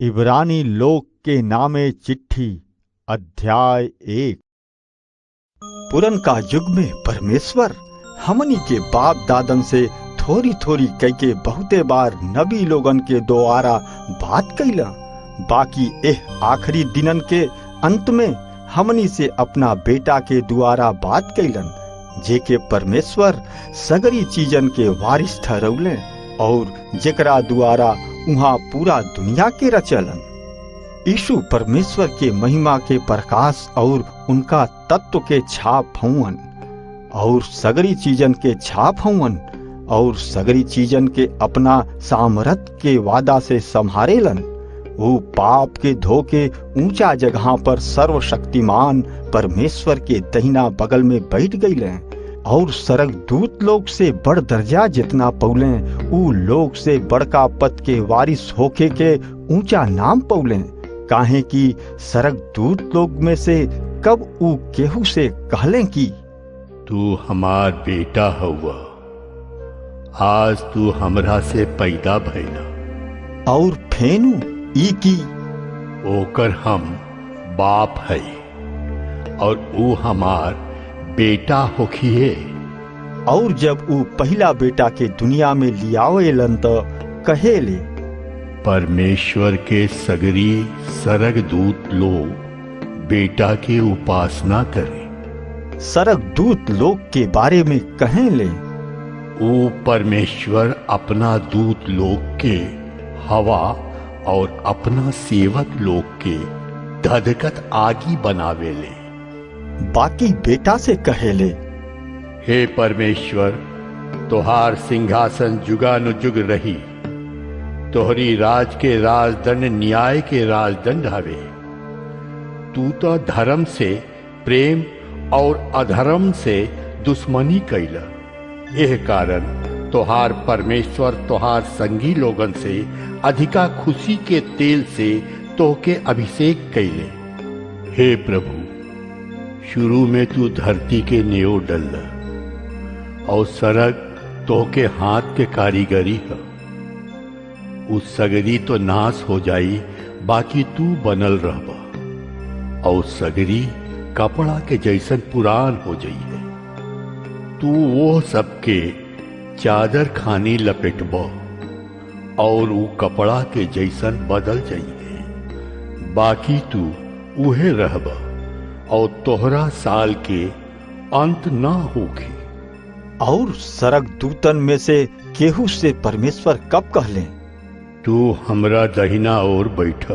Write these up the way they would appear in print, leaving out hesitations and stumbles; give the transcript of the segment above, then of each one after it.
इब्रानी लोक के नामे चिट्ठी अध्याय 1। पुरनका युग में परमेश्वर हमनी के बाप दादन से थोड़ी थोड़ी कह के बहुते बार नबी लोगन के द्वारा बात कैला। बाकी एह आखिरी दिनन के अंत में हमनी से अपना बेटा के द्वारा बात कैलन, जेके परमेश्वर सगरी चीजन के वारिस ठहरौले और जेकरा द्वारा उहाँ पूरा दुनिया के रचलन। यीशु परमेश्वर के महिमा के प्रकाश और उनका तत्व के छाप हउवन और सगरी चीजन के छाप हउवन और सगरी चीजन के अपना सामर्थ के वादा से संहारेलन। वो पाप के धोके ऊंचा जगह पर सर्वशक्तिमान परमेश्वर के दहिना बगल में बैठ गईले और सरग दूत लोग से बड़ दर्जा जितना पौले ऊ लोग से बड़का पद के वारिस होके के ऊंचा नाम पौले। काहे कि सरग दूत लोग में से कब ऊ केहू से कहले कि तू हमार बेटा हउआ, आज तू हमरा से पैदा भइला। और फेनु ई की ओकर हम बाप है और ऊ हमार बेटा होखिए। और जब ऊ पहला बेटा के दुनिया में लियावेलन त कहेले परमेश्वर के सगरी सरग दूत लोग बेटा की उपासना करे। सरग दूत लोग के बारे में कहेले ऊ परमेश्वर अपना दूत लोग के हवा और अपना सेवक लोग के धधकत आगी बनावेले। बाकी बेटा से कहेले हे परमेश्वर, तोहार सिंहासन जुगानुजुग रही। तोहरी राज के राजदंड न्याय के राजदंड हवे। तू तो धर्म से प्रेम और अधर्म से दुश्मनी कैला। यह कारण तोहार परमेश्वर तोहार संगी लोगन से अधिका खुशी के तेल से तोहके अभिषेक कैले। हे प्रभु, शुरू में तू धरती के नेओ डल्ला और सरग तोहके हाथ के कारीगरी है। उस सगरी तो नाश हो जाई, बाकी तू बनल रहबा और सगरी कपड़ा के जैसन पुरान हो जाई है। तू वो सबके चादर खानी लपेटबा और वो कपड़ा के जैसन बदल जाइए। बाकी तू उहे रहबा और तोहरा साल के अंत ना होगी। और सरग दूतन में से केहू से परमेश्वर कब कहले तू हमरा दहिना ओर बैठा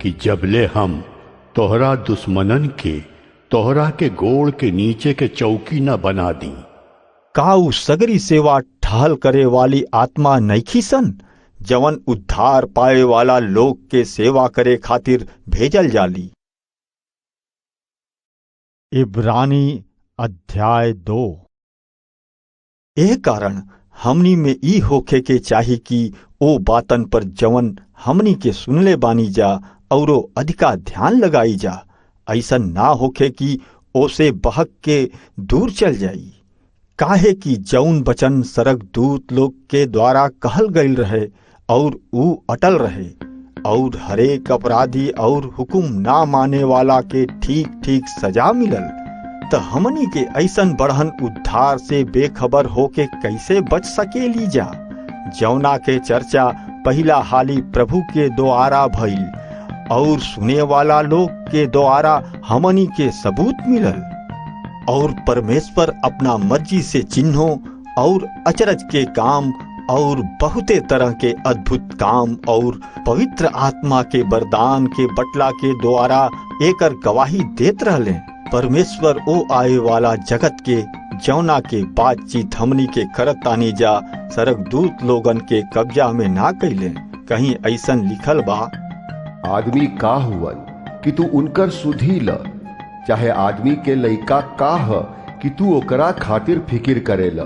कि जबले हम तोहरा दुश्मनन के तोहरा के गोड़ के नीचे के चौकी न बना दी। काऊ सगरी सेवा ठहल करे वाली आत्मा नइखी सन, जवन उद्धार पाए वाला लोग के सेवा करे खातिर भेजल जाली। इब्रानी अध्याय 2। एह कारण हमनी में ई होखे के चाही कि ओ बातन पर जवन हमनी के सुनले बानी जा औरो अधिका ध्यान लगाई जा, ऐसन ना होखे कि ओसे बहक के दूर चल जाई। काहे कि जौन वचन सरग दूत लोग के द्वारा कहल गईल रहे और ऊ अटल रहे और हरेक अपराधी और हुकुम ना माने वाला के ठीक ठीक सजा मिलल। त हमनी के ऐसन बढ़न उद्धार से बेखबर होके कैसे बच सके लीजा, जौना के चर्चा पहला हाली प्रभु के द्वारा भइल और सुने वाला लोग के द्वारा हमनी के सबूत मिलल। और परमेश्वर अपना मर्जी से चिन्हों और अचरज के काम और बहुते तरह के अद्भुत काम और पवित्र आत्मा के वरदान के बटला के द्वारा एकर गवाही देत रहले। परमेश्वर ओ आए वाला जगत के जौना के बातचीत हमनी के करत तानी जा सरग दूत लोगन के कब्जा में ना कैले। कहीं ऐसन लिखल बा आदमी का हुवन कि तू उनकर सुधी ल, चाहे आदमी के लइका का ह कि तू ओकरा खातिर फिकिर करेला।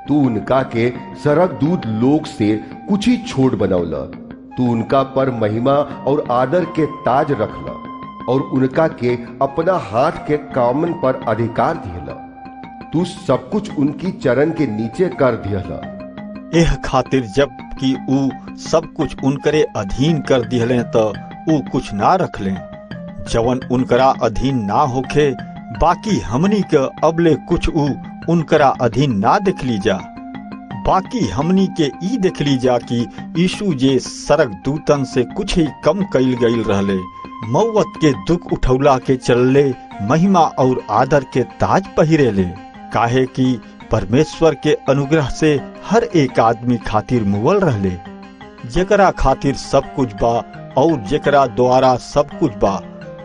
तू उनका के सरग दूत लोग से कुछ ही छोट बनौला। तू उनका पर महिमा और आदर के ताज रखला और उनका के अपना हाथ के कामन पर अधिकार दिहला। तू सब कुछ उनकी चरण के नीचे कर दिहला। एह खातिर जब जबकि ऊ सब कुछ उनकरे अधीन कर दिहले त ऊ कुछ ना रखले। जवन उनकरा अधीन ना होखे, बाकी हमनी के अबले कुछ ऊ उनकरा अधीन ना देखली जा। बाकी हमनी के ई देखली जा कि यीशु जे सरक दूतन से कुछ ही कम कईल गईल रहले, मौत के दुख उठौला के चलले महिमा और आदर के ताज पहिरेले। काहे कि परमेश्वर के अनुग्रह से हर एक आदमी खातिर मुवल रहले, जेकरा खातिर सब कुछ बा और जेकरा द्वारा सब कुछ बा।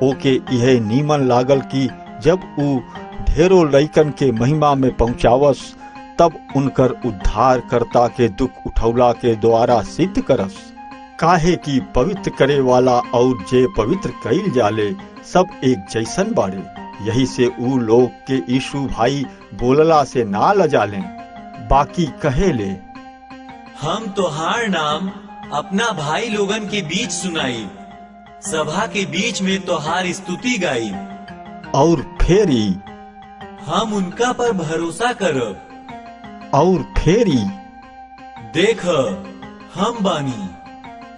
ओके यह नीमन लागल कि जब ऊ ढेरों लइकन के महिमा में पहुंचावस, तब उनकर उद्धार करता के दुख उठौला के द्वारा सिद्ध करस। काहे कि पवित्र करे वाला और जे पवित्र कईल जाले सब एक जैसन बाड़े। यही से ऊ लोग के यीशु भाई बोलला से ना लजालें, बाकी कहेले, हम तोहार नाम अपना भाई लोगन के बीच सुनाई, सभा के बीच में तोहार स्तुति गाई। और फेरी हम उनका पर भरोसा करब। और फेरी देख हम बानी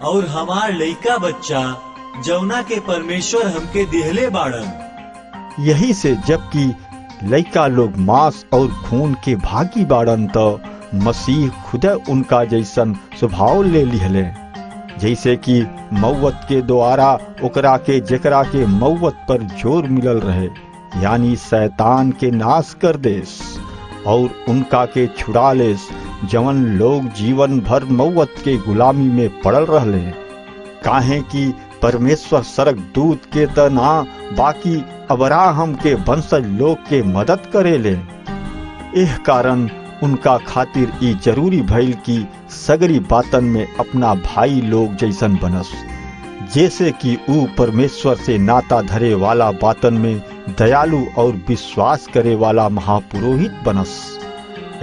और हमार लइका बच्चा जौना के परमेश्वर हमके दिहले बाड़न। यही से जबकि लइका लोग मांस और खून के भागी बाड़न तो मसीह खुद उनका जैसन स्वभाव ले लिहले, जैसे कि मौत के द्वारा ओकरा के जेकरा के मौत पर जोर मिलल रहे, यानी शैतान के नाश कर देस और उनका के छुड़ा लेस, जवन लोग जीवन भर मौत के गुलामी में पड़ल रहले। काहे कि परमेश्वर सरक दूत के त ना, बाकी अब्राहम के वंशज लोग के मदद करेले। एह कारण उनका खातिर ई जरूरी भइल कि सगरी बातन में अपना भाई लोग जैसन बनस, जैसे कि ऊ परमेश्वर से नाता धरे वाला बातन में दयालु और विश्वास करे वाला महापुरोहित बनस,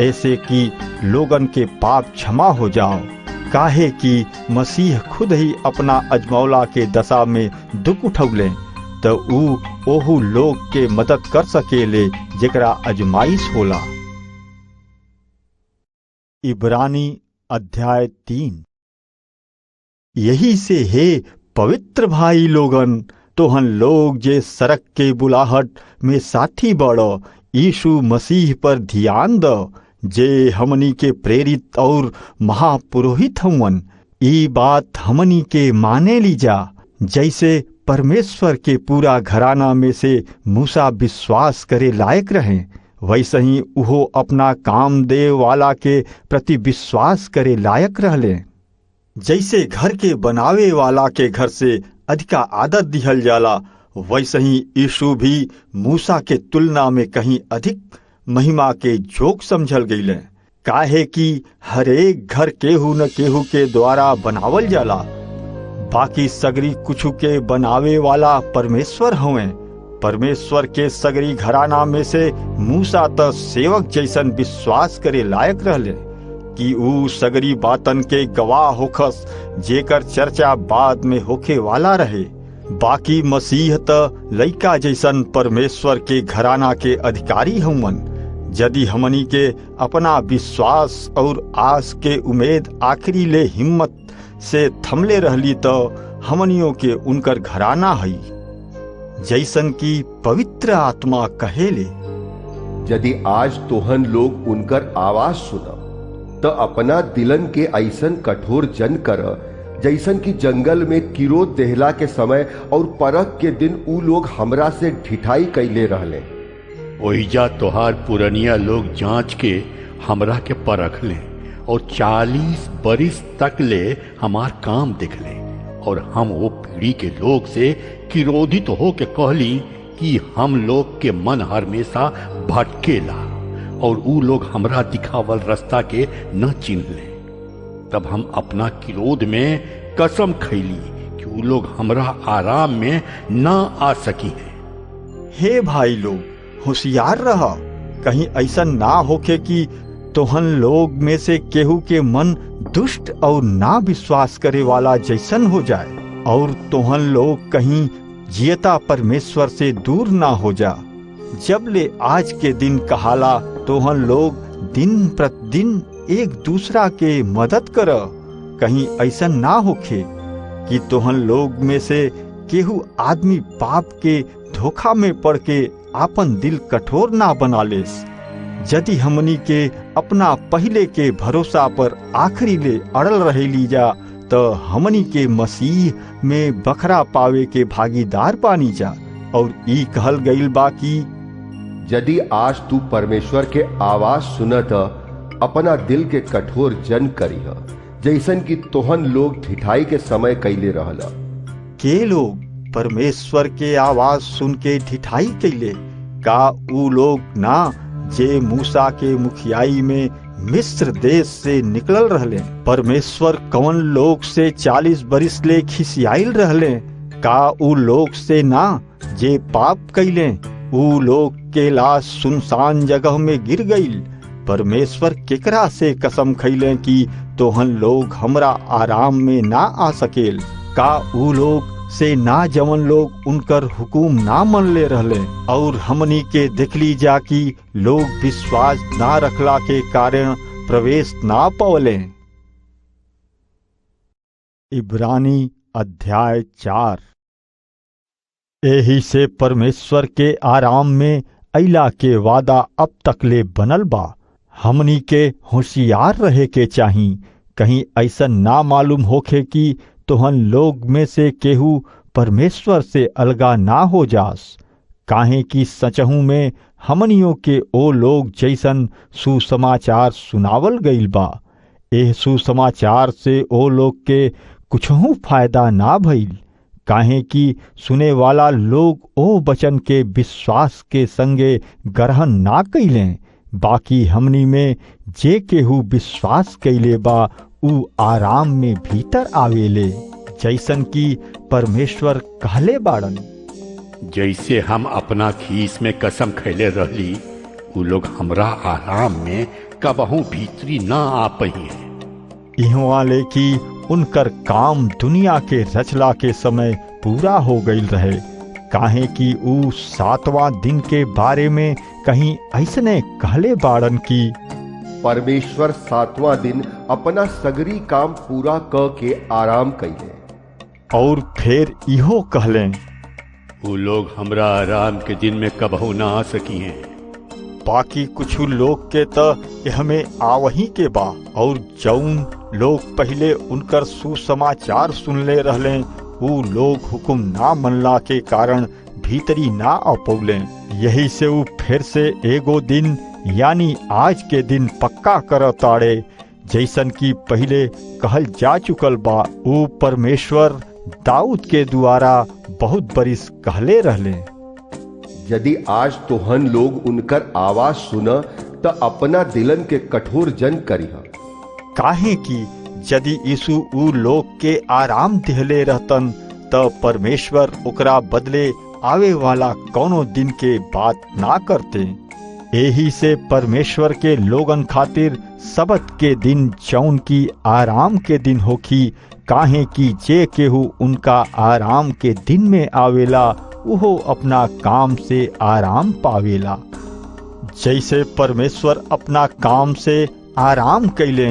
ऐसे कि लोगन के पाप क्षमा हो जाओ। काहे कि मसीह खुद ही अपना अजमौला के दशा में दुख उठौले, तो ऊ ओहू लोग के मदद कर सकेले जेकरा अजमाइश होला। इब्रानी अध्याय 3। यही से हे पवित्र भाई लोगन, तोहन लोग जे सरक के बुलाहट में साथी बड़ो, यीशु मसीह पर ध्यान दो, जे हमनी के प्रेरित और महापुरोहित हवन। ई बात हमनी के माने लीजा, जैसे परमेश्वर के पूरा घराना में से मूसा विश्वास करे लायक रहे, वैसे ही उहो अपना कामदेव वाला के प्रति विश्वास करे लायक रहले। जैसे घर के बनावे वाला के घर से अधिका आदर दिहल जाला, वैसे ही यीशु भी मूसा के तुलना में कहीं अधिक महिमा के जोग समझल गईले। काहे कि हरेक घर केहू न केहू के द्वारा बनावल जाला, बाकी सगरी कुछ के बनावे वाला परमेश्वर हवे। परमेश्वर के सगरी घराना में से मूसा त सेवक जैसन विश्वास करे लायक रहले कि ऊ सगरी बातन के गवाह होखस, जेकर चर्चा बाद में होखे वाला रहे। बाकी मसीह त लइका जैसन परमेश्वर के घराना के अधिकारी हवन। यदि हमनी के अपना विश्वास और आस के उम्मीद आखिरी ले हिम्मत से थमले रहली तो हमनियों के उनकर घराना हई, जैसन की पवित्र आत्मा कहेले, यदि आज तोहन लोग उनकर आवाज सुना तो अपना दिलन के ऐसन कठोर जन कर, जैसन की जंगल में किरोत देहला के समय और परख के दिन ऊ लोग हमरा से ढिठाई कैले रहले। ओहिजा तोहार पुरनिया लोग जांच के हमरा के परख ले और 40 बरिस तक ले हमार काम देख ले, और हम वो पीढ़ी के लोग से क्रोधित हो के कहली कि हम लोग के मन हमेशा भटकेला और ऊ लोग हमरा दिखावल रास्ता के न चिन्ह ले। तब हम अपना क्रोध में कसम खैली कि ऊ लोग हमरा आराम में न आ सकी है। हे भाई लोग, होशियार रहा, कहीं ऐसा ना होके कि तोहन लोग में से केहू के मन दुष्ट और ना विश्वास करे वाला जैसन हो जाए, और तोहन लोग कहीं जियता परमेश्वर से दूर ना हो जा। जब ले आज के दिन कहाला, तोहन लोग दिन प्रतिदिन एक दूसरा के मदद कर कहीं ऐसा ना होखे कि तोहन लोग में से केहू आदमी पाप के धोखा में पड़ के आपन दिल कठोर ना बना लेस। यदि हमनी के अपना पहले के भरोसा पर आखिरी ले अड़ल रहेली जा तो हमनी के मसीह में बखरा पावे के भागीदार बानी जा। और ई कहल गईल बा कि यदि आज तू परमेश्वर के आवाज सुनत अपना दिल के कठोर जन करीह, जैसन कि तोहन लोग ढिठाई के समय कैले रहला। के लोग परमेश्वर के आवाज सुन के ढिठाई कैले? का ऊ लोग ना जे मूसा के मुखियाई में मिस्र देश से निकलल रहले? परमेश्वर कौन लोग से 40 बरिस ले खिसियाइल रहले? का ऊ लोग से ना जे पाप कैले? ऊ लोग के लाश सुनसान जगह में गिर गईल। परमेश्वर केकरा से कसम खैले कि तोहन लोग हमरा आराम में ना आ सकेल? का ऊ लोग से ना जवन लोग उनकर हुकुम ना मन ले रहले? और हमनी के देखली जा कि लोग विश्वास ना रखला के कारण प्रवेश ना पवले। इब्रानी अध्याय 4। एही से परमेश्वर के आराम में अइला के वादा अब तक ले बनल बा। हमनी के होशियार रहे के चाही, कहीं ऐसा ना मालूम होखे कि तोहन लोग में से केहू परमेश्वर से अलगा ना हो जास। काहे कि सचहू में हमनियों के ओ लोग जैसन सुसमाचार सुनावल गईल बा। एह सुसमाचार से ओ लोग के कुछहू फायदा ना भइल, काहे कि सुने वाला लोग ओ वचन के विश्वास के संगे ग्रहण ना कैलें। बाकी हमनी में जे केहू विश्वास कैले बा ऊ आराम में भीतर आवेले, जैसन कि परमेश्वर कहले बाड़न। जैसे हम अपना खीस में कसम खैले रहली, ऊ लोग हमरा आराम में कबहू भीतरी ना आ पही। इहवा ले कि उनकर काम दुनिया के रचला के समय पूरा हो गईल रहे। काहे कि ऊ 7वां दिन के बारे में कहीं ऐसने कहले बाड़न कि परमेश्वर 7वां दिन अपना सगरी काम पूरा क के आराम कैले। और फिर इहो कहले, ऊ लोग हमरा आराम के दिन में कबहू ना आ सकी हैं। बाकी कुछ लोग के त हमें आवही के बा, और जौन लोग पहले उनकर सुसमाचार सुनले रहले ऊ लोग हुकुम ना मनला के कारण भीतरी ना आ पौले। यही से ऊ फिर से एगो दिन यानी आज के दिन पक्का कर ताड़े, जैसन कि पहले कहल जा चुकल बा। ऊ परमेश्वर दाऊद के द्वारा बहुत बरिस कहले रहले। यदि आज तोहन लोग उनकर आवाज सुन त अपना दिलन के कठोर जन करीह। काहे कि यदि यीशु ऊ लोग के आराम दिहले रहतन त परमेश्वर ओकरा बदले आवे वाला कौनो दिन के बात ना करते। एही से परमेश्वर के लोगन खातिर सबत के दिन जौन की आराम के दिन होखी, काहे कि जे केहू उनका आराम के दिन में आवेला उहो अपना काम से आराम पावेला। जैसे परमेश्वर अपना काम से आराम कैले,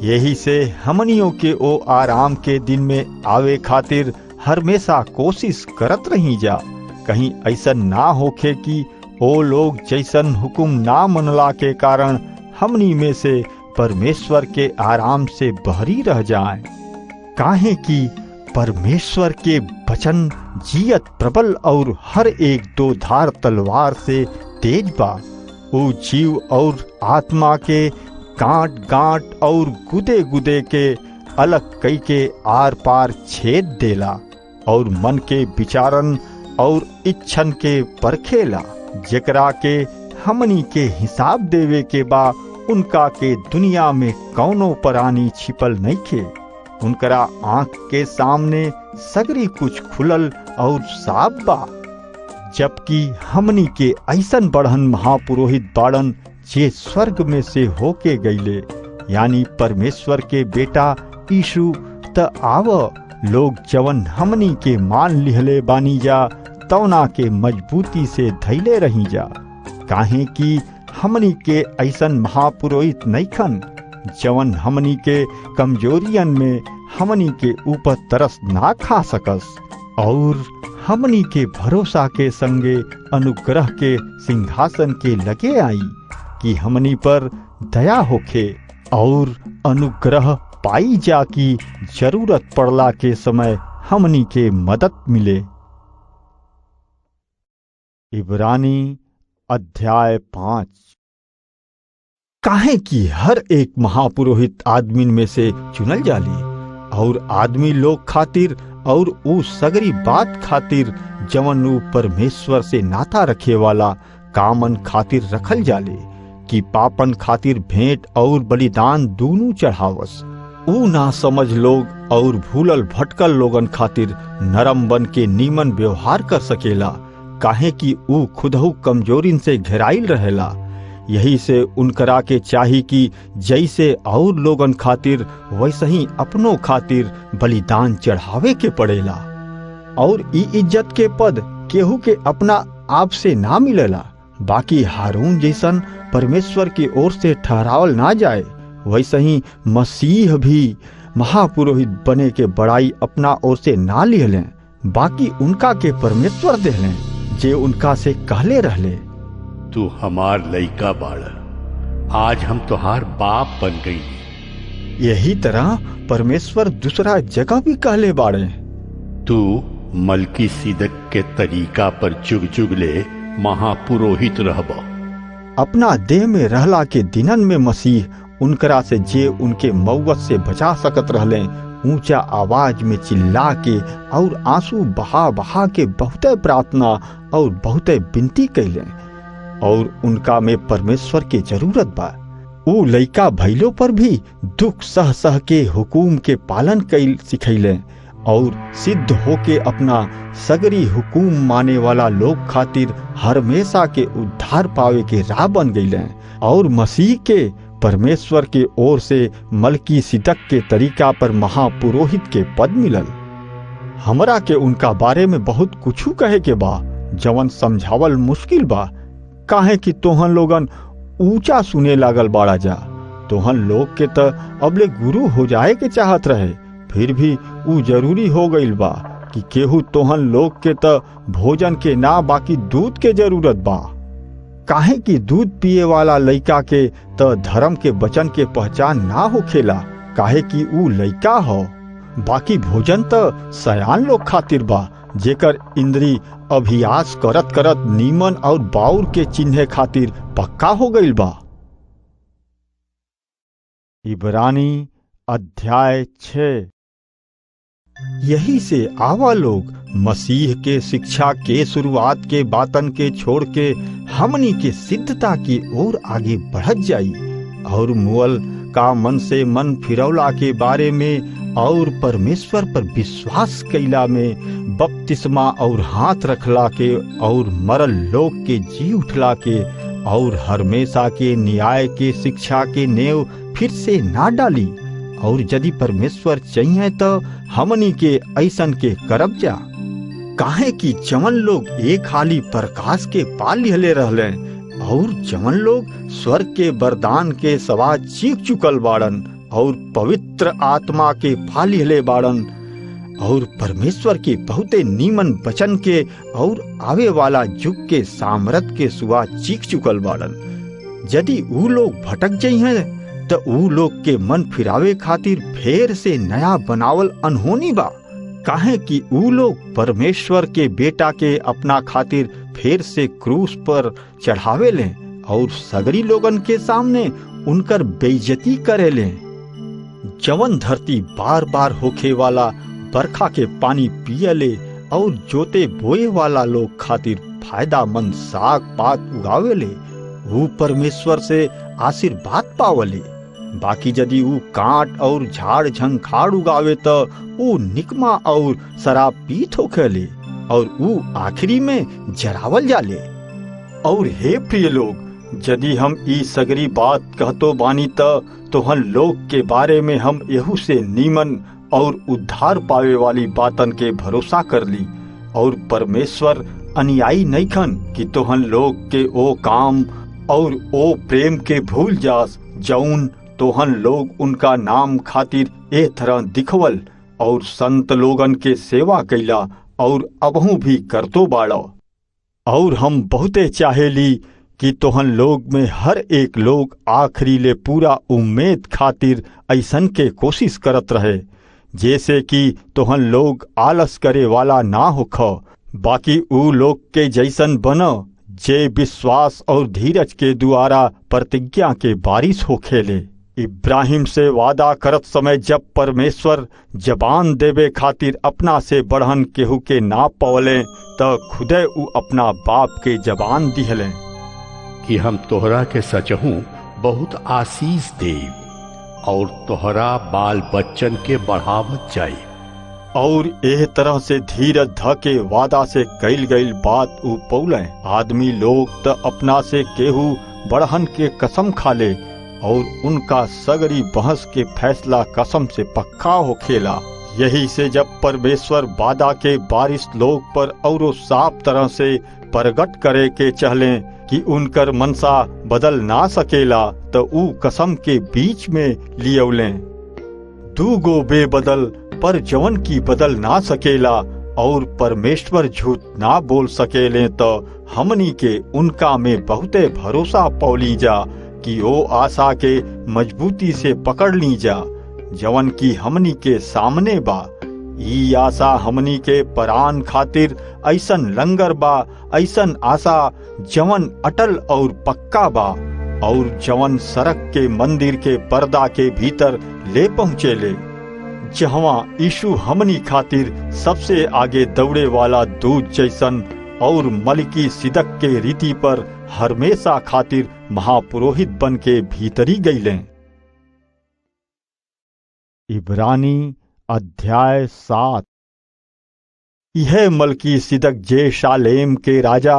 यही से हमनियों के ओ आराम के दिन में आवे खातिर हमेशा कोशिश करत रही जा। कहीं ऐसा ना होखे कि ओ लोग जैसन हुकुम ना मनला के कारण हमनी में से परमेश्वर के आराम से बहरी रह जाए। काहे कि परमेश्वर के वचन जियत प्रबल और हर एक 2 धार तलवार से तेज बा। वो जीव और आत्मा के गांठ गांठ और गुदे गुदे के अलग कई के आर पार छेद देला, और मन के विचारन और इच्छन के परखेला। जेकरा के हमनी के हिसाब देवे के बा, उनका के दुनिया में कौनो प्राणी छिपल नहीं खे। उनकरा आंख के सामने सगरी कुछ खुलल और साफ बा। जबकि हमनी के ऐसन बढ़न महापुरोहित बाड़न जे स्वर्ग में से होके गईले, यानी परमेश्वर के बेटा यीशु। त आव लोग जवन हमनी के मान लिहले बानी जा तौना के मजबूती से धैले रही जा। काहे कि हमनी के ऐसन महापुरोहित नइखन जवन हमनी के कमजोरियन में हमनी के ऊपर तरस ना खा सकस, और हमनी के भरोसा के संगे अनुग्रह के सिंहासन के लगे आई कि हमनी पर दया होखे और अनुग्रह पाई जा की जरूरत पड़ला के समय हमनी के मदद मिले। इब्रानी अध्याय 5। काहे कि हर एक महापुरोहित आदमी में से चुनल जाली, और आदमी लोग खातिर और ऊ सगरी बात खातिर जवन ऊ परमेश्वर से नाता रखे वाला कामन खातिर रखल जाले, कि पापन खातिर भेंट और बलिदान दोनों चढ़ावस। ऊ ना समझ लोग और भूलल भटकल लोगन खातिर नरम बन के नीमन व्यवहार कर सकेला, काहे कि ऊ खुदहू कमजोरिन से घेराइल रहेला। यही से उनकरा के चाही कि जैसे और लोगन खातिर वैसे ही अपनों खातिर बलिदान चढ़ावे के पड़ेला। और ई इज्जत के पद केहू के अपना आप से ना मिलेला, बाकी हारून जैसन परमेश्वर की ओर से ठहरावल ना जाए, वैसे ही मसीह भी महापुरोहित बने के बड़ाई अपना ओर से ना लिहलें, बाकी उनका के परमेश्वर देहलें जे उनका से कहले रहले, तू हमार लइका बाड़, आज हम तुहार बाप बन गई। यही तरह परमेश्वर दूसरा जगह भी कहले बाड़े, तू मलकी सिदक के तरीका पर जुग जुग ले महापुरोहित रहब। अपना देह में रहला के दिनन में मसीह उनकरा से जे उनके मौत से बचा सकत रहले, ऊंचा आवाज में चिल्ला के और आंसू बहा बहा के बहुते प्रार्थना और बहुते विनती कैले, और उनका में परमेश्वर के जरूरत बा। ऊ लइका भइलो पर भी दुख सह सह के हुकुम के पालन कैल सिखैले, और सिद्ध होके अपना सगरी हुकुम माने वाला लोग खातिर हमेशा के उद्धार पावे के राह बन गईले, और मसीह के परमेश्वर के ओर से मलकी सिदक के तरीका पर महापुरोहित के पद मिलल। हमरा के उनका बारे में बहुत कुछ कहे के बा, जवन समझावल मुश्किल बा, काहे कि तोहन लोगन ऊंचा सुने लागल बाड़ा जा। तोहन लोग के त अबले गुरु हो जाए के चाहत रहे, फिर भी ऊ जरूरी हो गईल बा कि केहू तोहन लोग के त भोजन के ना बाकी दूध के जरूरत बा, काहे कि दूध पिए वाला लइका के त धर्म के वचन के पहचान ना होखेला, काहे कि ऊ लइका हो। बाकी भोजन त सयान लोग खातिर बा, जेकर इंद्री अभ्यास करत करत नीमन और बाउर के चिन्हे खातिर पक्का हो गईल बा। इब्रानी अध्याय 6। यही से आवा लोग मसीह के शिक्षा के शुरुआत के बातन के छोड़ के हमनी के सिद्धता की ओर आगे बढ़त जाई, और मुअल का मन से मन फिरौला के बारे में और परमेश्वर पर विश्वास कैला में, बपतिस्मा और हाथ रखला के और मरल लोग के जी उठला के और हमेशा के न्याय के शिक्षा के नेव फिर से ना डाली। और यदि परमेश्वर चाहिए तो हमनी के ऐसन के करब जा, काहे कि जवन लोग एक हाली प्रकाश के पा लिहले रहले, और जवन लोग स्वर्ग के वरदान के सवा चीख चुकल बाड़न और पवित्र आत्मा के पा लिहले बाड़न, और परमेश्वर के बहुते नीमन वचन के और आवे वाला युग के सामर्थ के सुआ चीख चुकल बाड़न। यदि ऊ लोग भटक जाइए तो ऊ लोग के मन फिरावे खातिर फेर से नया बनावल अनहोनी बा, काहे कि ऊ लोग परमेश्वर के बेटा के अपना खातिर फेर से क्रूस पर चढ़ावे ले और सगरी लोगन के सामने उनकर बेइज्जती करे ले। जवन धरती बार बार होखे वाला बरखा के पानी पिए ले और जोते बोए वाला लोग खातिर फायदामंद साग पात उगावे ले, वो परमेश्वर से आशीर्वाद पावले। बाकी यदि ऊ कांट और झाड़ झंखाड़ उगावे तो ऊ निकमा और शराब पीत होखेले, और ऊ आखिरी में जरावल जाले। और हे प्रिय लोग, यदि हम ई सगरी बात कहतो बानी तोहन लोग के बारे में हम यहू से नीमन और उद्धार पावे वाली बातन के भरोसा कर ली, और परमेश्वर अनुयायी नहीं खन कि तोहन लोग के ओ काम और ओ प्रेम के भूल जास जौन तोहन लोग उनका नाम खातिर ए तरह दिखवल और संत लोगन के सेवा कैला और अबहू भी करतो बाड़ो। और हम बहुते चाहेली कि तोहन लोग में हर एक लोग आखिरी ले पूरा उम्मीद खातिर ऐसन के कोशिश करत रहे, जैसे कि तोहन लोग आलस करे वाला ना होख, बाकी ऊ लोग के जैसन बनो जे विश्वास और धीरज के द्वारा प्रतिज्ञा के बारिश होखेले। इब्राहिम से वादा करत समय जब परमेश्वर जबान देवे खातिर अपना से बढ़न केहू के ना पवले त खुदे ऊ अपना बाप के जबान दिहले कि हम तोहरा के सचहूं बहुत आशीष देव और तोहरा बाल बच्चन के बढ़ावत जाई। और एह तरह से धीरज ध के वादा से कैल गईल बात ऊ पौले। आदमी लोग त अपना से केहू बढ़हन के कसम खा ले और उनका सगरी बहस के फैसला कसम से पक्का होखेला। यही से जब परमेश्वर वादा के बारिश लोग पर औरो साफ तरह से प्रगट करे के चहले कि उनकर मनसा बदल ना सकेला तो ऊ कसम के बीच में लियौले। दू गो बेबदल पर जवन की बदल ना सकेला और परमेश्वर झूठ ना बोल सकेले तो हमनी के उनका में बहुते भरोसा पौली जा कि ओ आशा के मजबूती से पकड़ ली जा जवन की हमनी के सामने बा। ई आशा हमनी के परान खातिर ऐसन लंगर बा, ऐसन आशा जवन अटल और पक्का बा और जवन सड़क के मंदिर के पर्दा के भीतर ले पहुँचेले, जहाँ यीशु हमनी खातिर सबसे आगे दौड़े वाला दूत जैसन और मलकी सिदक के रीति पर हमेशा खातिर महापुरोहित बन के भीतरी गईले। इब्रानी अध्याय 7। यह मलकी सिदक जे शालेम के राजा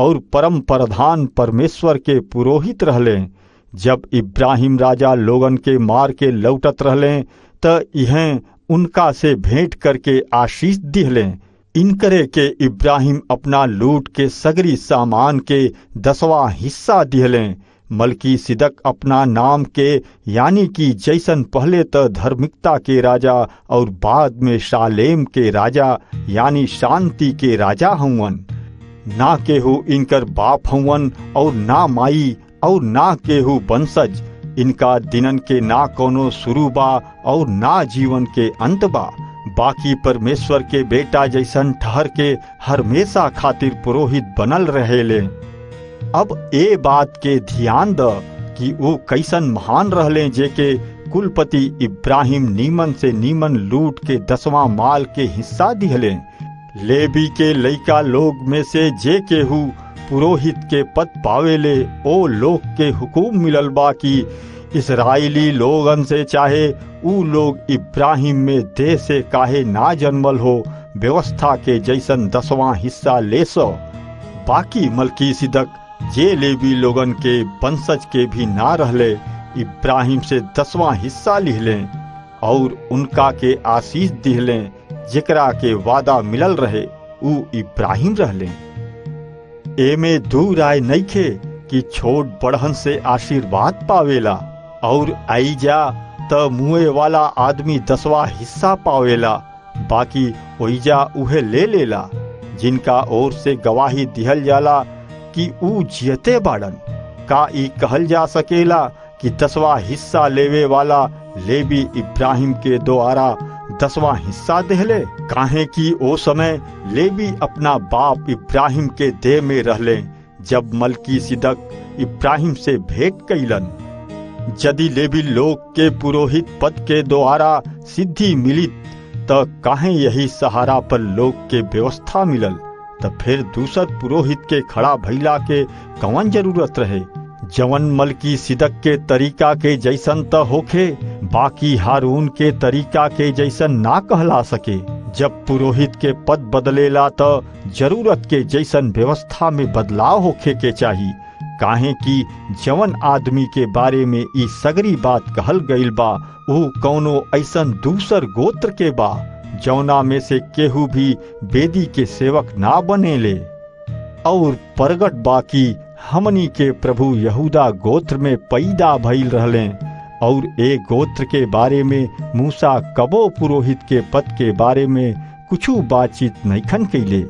और परम प्रधान परमेश्वर के पुरोहित रहले। जब इब्राहिम राजा लोगन के मार के लौटत रहले त यह उनका से भेंट करके आशीष दिहले। इनकरे के इब्राहिम अपना लूट के सगरी सामान के 10वां हिस्सा दिहले। मलकी सिदक अपना नाम के यानी कि जैसन पहले तो धार्मिकता के राजा और बाद में शालेम के राजा यानी शांति के राजा हुवन। ना केहू इनकर बाप हुवन और ना माई और ना केहू वंशज। इनका दिनन के ना कोनो शुरू बा और ना जीवन के अंत बा, बाकी परमेश्वर के बेटा जैसन ठहर के हमेशा खातिर पुरोहित बनल रहेले। अब ए बात के ध्यान द कि वो कैसन महान रहले जेके कुलपति इब्राहिम नीमन से नीमन लूट के 10वां माल के हिस्सा दिहले। लेवी के लइका लोग में से जे केहू पुरोहित के पद पावेले ओ लोग के हुकुम मिलल बा कि इस्राएली लोगन से चाहे ऊ लोग इब्राहिम में देह से काहे ना जन्मल हो व्यवस्था के जैसन 10वां हिस्सा ले सो। बाकी मलकी सिदक जे लेवी लोगन के वंशज के भी ना रहले इब्राहिम से 10वां हिस्सा लिहले और उनका के आशीष दिहले। जेकरा के वादा मिलल रहे ऊ इब्राहिम रहले। एमे दूर आय नइखे कि छोट बढ़हन से आशीर्वाद पावेला और आई जा त मुए वाला आदमी 10वां हिस्सा पावेला। बाकी ओइजा उहे ले लेला जिनका ओर से गवाही दिहल जाला कि ऊ जियते बाड़न। का ई कहल जा सकेला कि 10वां हिस्सा लेवे वाला लेवी इब्राहिम के द्वारा 10वां हिस्सा देहले? काहे कि ओ समय लेवी अपना बाप इब्राहिम के देह में रहले जब मलकी सिदक इब्राहिम से भेंट कैलन। यदि लेवी लोग के पुरोहित पद के द्वारा सिद्धि मिली त काहे यही सहारा पर लोग के व्यवस्था मिलल? त फिर दूसर पुरोहित के खड़ा भइला के कौन जरूरत रहे? जवन मलकी सिदक के तरीका के जैसन त होखे, बाकी हारून के तरीका के जैसन ना कहला सके। जब पुरोहित के पद बदलेला त जरूरत के जैसन व्यवस्था में बदलाव होखे के चाही। काहे कि जवन आदमी के बारे में ई सगरी बात कहल गईल बा ऊ कौनो ऐसन दूसर गोत्र के बा जौना में से केहू भी बेदी के सेवक ना बनेले। और प्रगट बाकी हमनी के प्रभु यहूदा गोत्र में पैदा भइल रहले और एक गोत्र के बारे में मूसा कबो पुरोहित के पद के बारे में कुछू बातचीत नइखन कइले।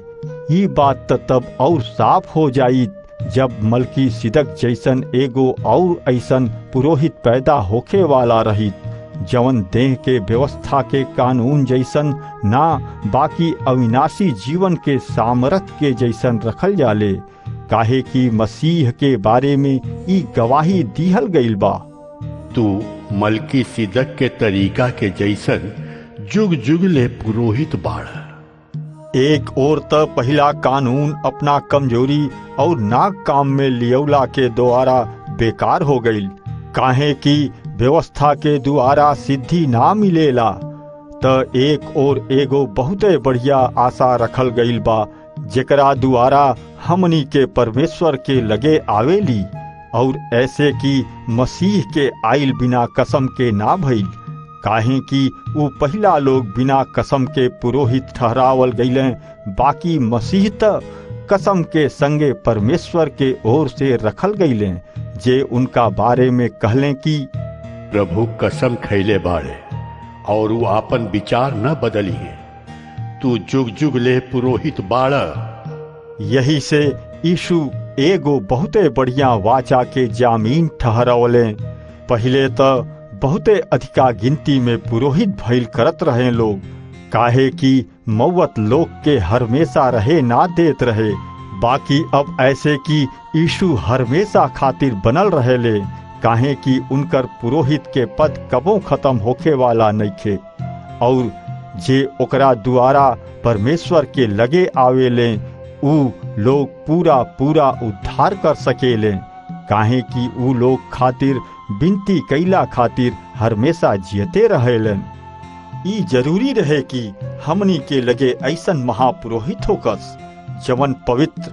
ई बात तब और साफ हो जाई जब मलकी सिदक जैसन एगो और ऐसन पुरोहित पैदा होखे वाला रहित, जवन देह के व्यवस्था के कानून जैसन ना बाकी अविनाशी जीवन के सामर्थ के जैसन रखल जाले, काहे कि मसीह के बारे में ई गवाही दिहल गइल बा। तू मलकी सिदक के तरीका के जैसन जुग जुग ले पुरोहित बाड़। एक ओर त पहला कानून अपना कमजोरी और नाक काम में लियौला के द्वारा बेकार हो गईल, काहे कि व्यवस्था के द्वारा सिद्धि ना मिलेला। त एक और एगो बहुते बढ़िया आशा रखल गईल बा, जेकरा द्वारा हमनी के परमेश्वर के लगे आवेली, और ऐसे कि मसीह के आइल बिना कसम के ना भइल, काहे कि वो पहला लोग बिना कसम के पुरोहित ठहरावल गईले, बाकी मसीह त कसम के संगे परमेश्वर के ओर से रखल गईले, जे उनका बारे में कहले कि प्रभु कसम खैले बाड़े और वो आपन विचार न बदली है, तू जुग जुग ले पुरोहित बाड़ा। यही से यीशु एगो बहुते बढ़िया वाचा के जामीन ठहरावले। पहले तो बहुते अधिका गिनती में पुरोहित भइल करत रहे लोग, काहे कि मौत लोग के हमेशा रहे ना देत रहे, बाकी अब ऐसे कि यीशु हमेशा खातिर बनल रहेले, काहे कि उनकर पुरोहित के पद कबो खत्म होखे वाला नइखे, और जे ओकरा द्वारा परमेश्वर के लगे आवेले ऊ लोग पूरा पूरा उद्धार कर सकेले, काहे कि ऊ लोग खातिर बिनती कैला खातिर हमेशा जियते रहेलन। ई जरूरी रहे कि हमनी के लगे ऐसन महापुरोहित होकस, जवन पवित्र,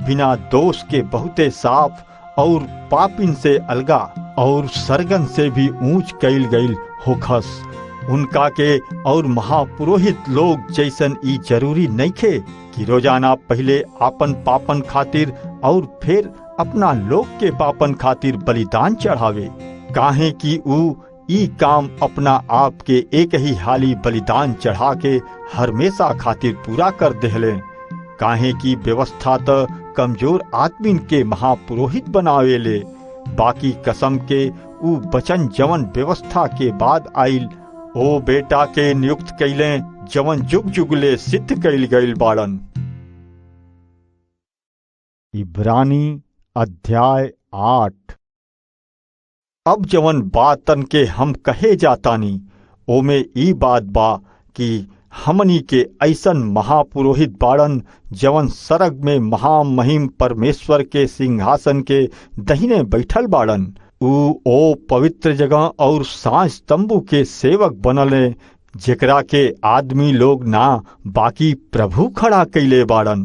बिना दोष के बहुते साफ और पापिन से अलगा और सरगन से भी ऊंच कैल गईल होखस। उनका के और महापुरोहित लोग जैसन ई जरूरी नइखे कि रोजाना पहले आपन पापन खातिर और फिर अपना लोग के पापन खातिर बलिदान चढ़ावे, काहे कि ऊ ई काम अपना आप के एक ही हाली बलिदान चढ़ा के हमेशा खातिर पूरा कर देहले, काहे कि व्यवस्था त कमजोर आदमीन के महापुरोहित बनावेले, बाकी कसम के ऊ वचन जवन व्यवस्था के बाद आइल ओ बेटा के नियुक्त कैले, जवन जुग जुगले सिद्ध कैल गईल बाड़न। इब्रानी अध्याय 8। अब जवन बातन के हम कहे जातानी ओमे ई बात बा कि हमनी के ऐसन महापुरोहित बाड़न जवन सरग में महामहिम परमेश्वर के सिंहासन के दहिने बैठल बाड़न। ऊ ओ पवित्र जगह और सांझ तंबू के सेवक बनले, जेकरा के आदमी लोग ना बाकी प्रभु खड़ा कैले बाड़न,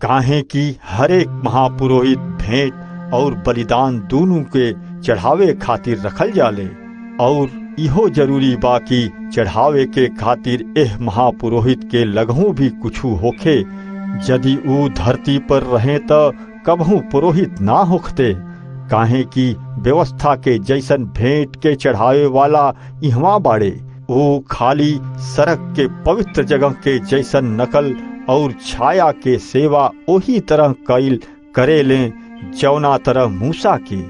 काहे कि हरेक महापुरोहित भेंट और बलिदान दोनों के चढ़ावे खातिर रखल जाले, और इहो जरूरी बा कि चढ़ावे के खातिर एह महापुरोहित के लगहू भी कुछू होखे। यदि ऊ धरती पर रहे त कबहू पुरोहित ना होखते, काहे कि व्यवस्था के जैसन भेंट के चढ़ावे वाला इहवा बाड़े। वो खाली सरक के पवित्र जगह के जैसन नकल और छाया के सेवा ओही तरह कैल करे ले, जौना तरह मूसा के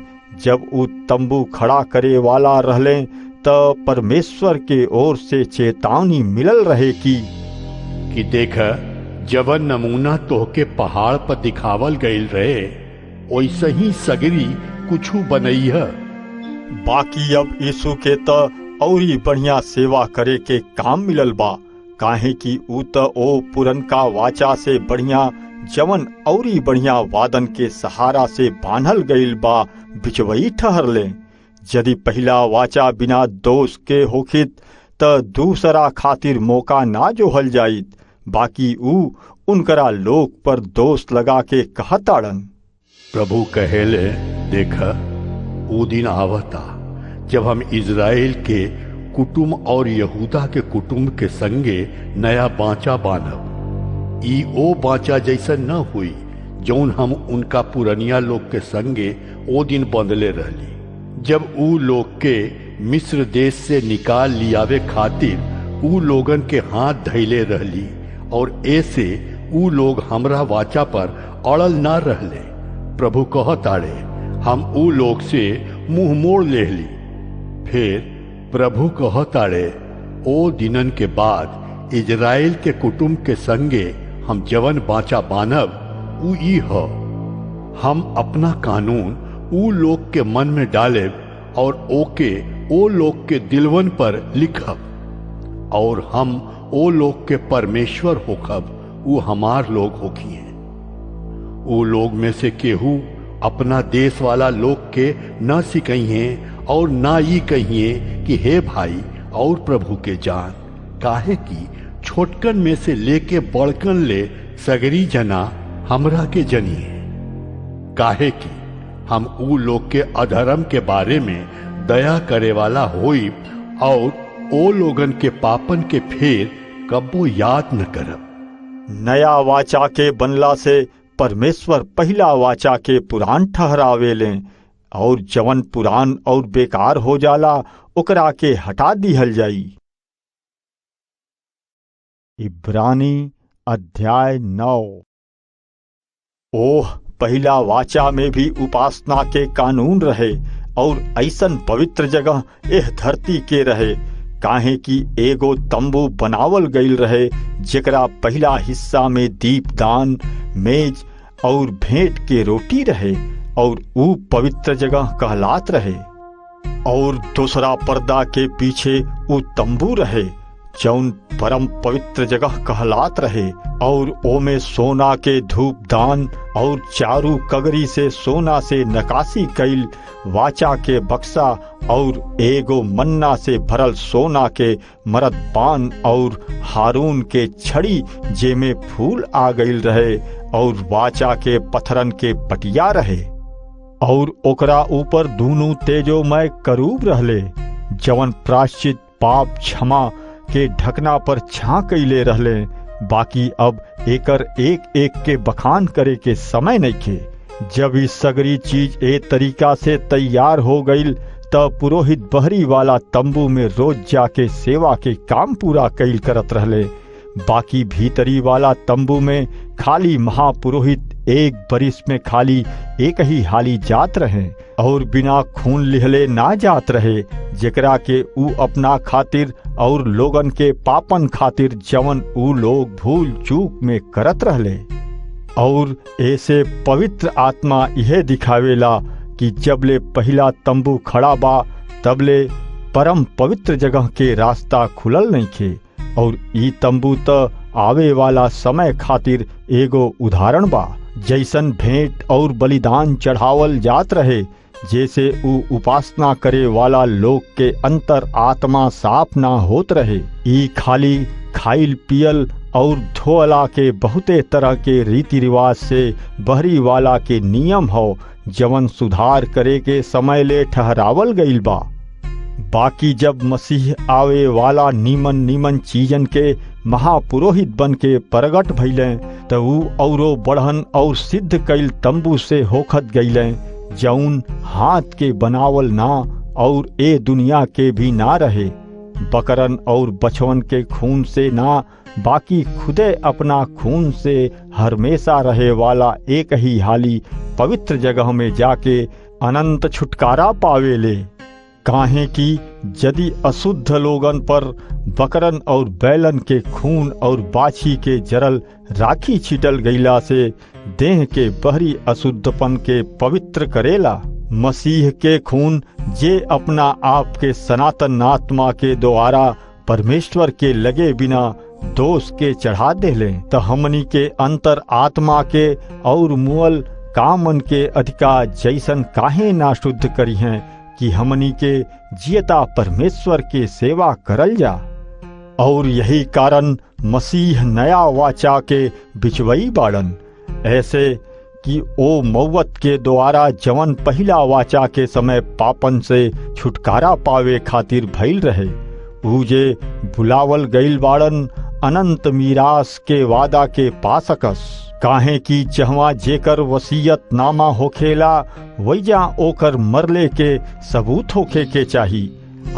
जब ऊ तंबू खड़ा करे वाला रहले त परमेश्वर के ओर से चेतावनी मिलल रहे कि देख जवन नमूना तोहके पहाड़ पर दिखावल गईल रहे वैसे ही सगरी कुछू बनैह। बाकी अब यीशु के त औरी बढ़िया सेवा करे के काम मिलल बा, काहे कि ऊ त ओ पुरनका वाचा से बढ़िया जवन औरी बढ़िया वादन के सहारा से बांधल गईल बा बिचवई ठहरले। यदि पहला वाचा बिना दोष के होखित त दूसरा खातिर मौका ना जोहल जाइत, बाकी ऊ उनकरा लोक पर दोष लगा के कहताड़न। प्रभु कहेले देख वो दिन आवता जब हम इज़राइल के कुटुंब और यहूदा के कुटुंब के संगे नया बाचा बांधब। ई ओ बाचा जैसन न हुई जौन हम उनका पुरनिया लोग के संगे ओ दिन बंधले रहली, जब ऊ लोग के मिस्र देश से निकाल लियावे खातिर ऊ लोगन के हाथ धैले रहली, और ऐसे ऊ लोग हमरा वाचा पर अड़ल ना रहले। प्रभु कहताड़े, हम ऊ लोग से मुंह मोड़ लेहली। फिर प्रभु कहताड़े, ओ दिनन के बाद इजराइल के कुटुंब के संगे हम जवन बाचा बानब ऊ ई ह, हम अपना कानून ऊ लोग के मन में डालेब और ओके ओ लोग के दिलवन पर लिखब, और हम ओ लोग के परमेश्वर होखब, ऊ हमार लोग होखिए। ऊ लोग में से केहू अपना देश वाला लोग के न सिकहिए और ना ये कहिए कि हे भाई और प्रभु के जान, काहे कि छोटकन में से लेके बड़कन ले सगरी जना हमरा के जनिए। काहे कि हम ऊ लोग के अधर्म के बारे में दया करे वाला होई और ओ लोगन के पापन के फेर कब्बो याद न करब। नया वाचा के बनला से परमेश्वर पहला वाचा के पुरान ठहरावे लें, और जवन पुरान और बेकार हो जाला ओकरा के हटा दिहल जाई। इब्रानी अध्याय 9। ओह, पहला वाचा में भी उपासना के कानून रहे और ऐसन पवित्र जगह एह धरती के रहे, काहे कि एगो तंबू बनावल गईल रहे, जेकरा पहला हिस्सा में दीपदान, मेज और भेंट के रोटी रहे, और ऊ पवित्र जगह कहलात रहे। और दूसरा पर्दा के पीछे ऊ तंबू रहे, जौन परम पवित्र जगह कहलात रहे, और ओमे सोना के धूपदान और चारू कगरी से सोना से नकासी कईल वाचा के बक्सा, और एगो मन्ना से भरल सोना के मरदबान, और हारून के छड़ी जेमे फूल आ गईल रहे, और वाचा के पत्थरन के पटिया रहे। और ओकरा ऊपर दूनों तेजोमय करूब रहले, जवन प्रायश्चित पाप क्षमा के ढकना पर छां कैले रहले। बाकी अब एकर एक एक के बखान करे के समय नइखे। जब ई सगरी चीज ए तरीका से तैयार हो गईल, तब पुरोहित बहरी वाला तंबू में रोज जाके सेवा के काम पूरा कैल करत रहले। बाकी भीतरी वाला तंबू में खाली महापुरोहित एक बरिस में खाली एक ही हाली जात रहे, और बिना खून लिहले ना जात रहे, जेकरा के ऊ अपना खातिर और लोगन के पापन खातिर जवन ऊ लोग भूल चूक में करत रहले। और ऐसे पवित्र आत्मा यह दिखावेला कि जबले पहला तंबू खड़ा बा, तबले परम पवित्र जगह के रास्ता खुलल नइखे। और ई तंबू त आवे वाला समय खातिर एगो उदाहरण बा। जैसन भेंट और बलिदान चढ़ावल जात रहे, जैसे ऊ उपासना करे वाला लोग के अंतर आत्मा साफ ना होत रहे। ई खाली खाइल पियल और धोअला के बहुते तरह के रीति रिवाज से बहरी वाला के नियम हो, जवन सुधार करे के समय ले ठहरावल गईल बा। बाकी जब मसीह आवे वाला नीमन चीजन के महापुरोहित बन के प्रगट भइले, त ऊ औरो बढ़न और सिद्ध कईल तंबू से होखत गईले, जौन हाथ के बनावल ना और ए दुनिया के भी ना रहे। बकरन और बछवन के खून से ना, बाकी खुदे अपना खून से हमेशा रहे वाला एक ही हाली पवित्र जगह में जाके अनंत छुटकारा पावेले। काहे कि यदि अशुद्ध लोगन पर बकरन और बैलन के खून और बाछी के जरल राखी छिटल गईला से देह के बहरी अशुद्धपन के पवित्र करेला, मसीह के खून जे अपना आप के सनातन आत्मा के द्वारा परमेश्वर के लगे बिना दोष के चढ़ा देले, तो हमनी के अंतर आत्मा के और मुअल कामन के अधिकार जैसन काहे ना शुद्ध करी हैं कि हमनी के जियता परमेश्वर के सेवा करल जा। और यही कारण मसीह नया वाचा के बिचवई बाड़न, ऐसे कि ओ मौत के द्वारा जवन पहला वाचा के समय पापन से छुटकारा पावे खातिर भइल रहे, ऊ जे बुलावल गईल बाड़न अनंत मीरास के वादा के पा सकस। काहे कि जहवा जेकर वसीयत नामा होखेला वैजा ओकर मरले के सबूत होखे के चाही।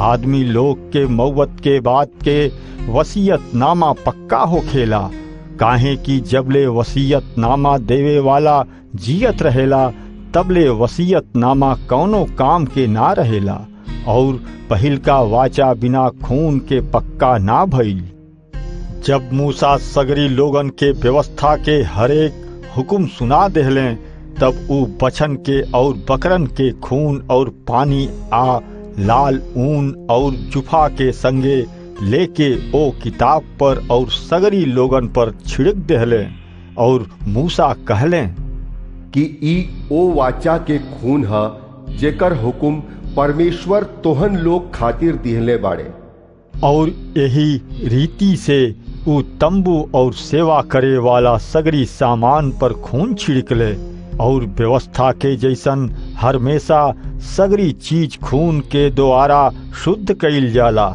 आदमी लोग के मौत के बाद के वसीयत नामा पक्का होखेला, काहे कि जबले वसीयत नामा देवे वाला जियत रहेला तबले वसीयत नामा कौनो काम के ना रहेला, और पहिल का वाचा बिना खून के पक्का ना भइल। जब मूसा सगरी लोगन के व्यवस्था के हरेक हुक्म सुना देहलें तब ऊ बछन के और बकरन के खून और पानी आ लाल ऊन और जुफा के संगे लेके ओ किताब पर और सगरी लोगन पर छिड़क देहलें, और मूसा कहलें कि ई ओ वाचा के खून ह जेकर हुकुम परमेश्वर तोहन लोग खातिर दिहले बाड़े। और यही रीति से ऊ तंबू और सेवा करे वाला सगरी सामान पर खून छिड़कले, और व्यवस्था के जैसन हमेशा सगरी चीज खून के द्वारा शुद्ध कईल जाला,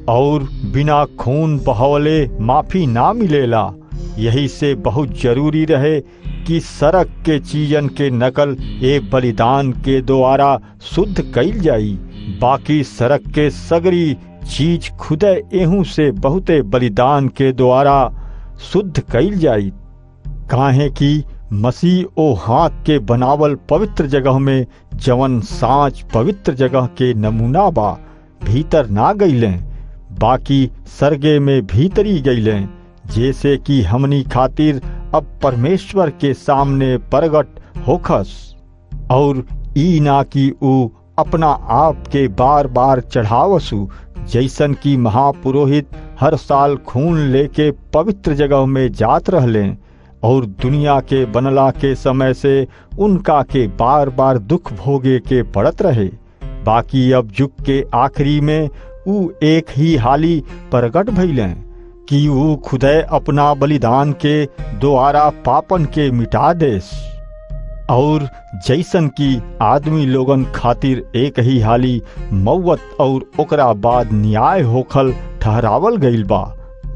और बिना खून बहवले माफी ना मिलेला। यही से बहुत जरूरी रहे कि सड़क के चीजन के नकल एक बलिदान के द्वारा शुद्ध कईल जाई, बाकी सड़क के सगरी चीज खुदे एहू से बहुते बलिदान के द्वारा शुद्ध कईल जाई। काहे कि मसीह ओ हाथ के बनावल पवित्र जगह में जवन सांच पवित्र जगह के नमूना बा भीतर ना गईलें, बाकी सरगे में भीतरी गईलें, जैसे कि हमनी खातिर अब परमेश्वर के सामने प्रगट होखस। और ई ना कि ऊ अपना आप के बार बार चढ़ावसु, जैसन कि महापुरोहित हर साल खून लेके पवित्र जगह में जात रहलें, और दुनिया के बनला के समय से उनका के बार बार दुख भोगे के पड़त रहे। बाकी अब युग के आखिरी में ऊ एक ही हाली प्रगट भइलें कि ऊ खुदे अपना बलिदान के द्वारा पापन के मिटा देस। और जैसन कि आदमी लोगन खातिर एक ही हाली मौत और ओकरा बाद न्याय होखल ठहरावल गईल बा,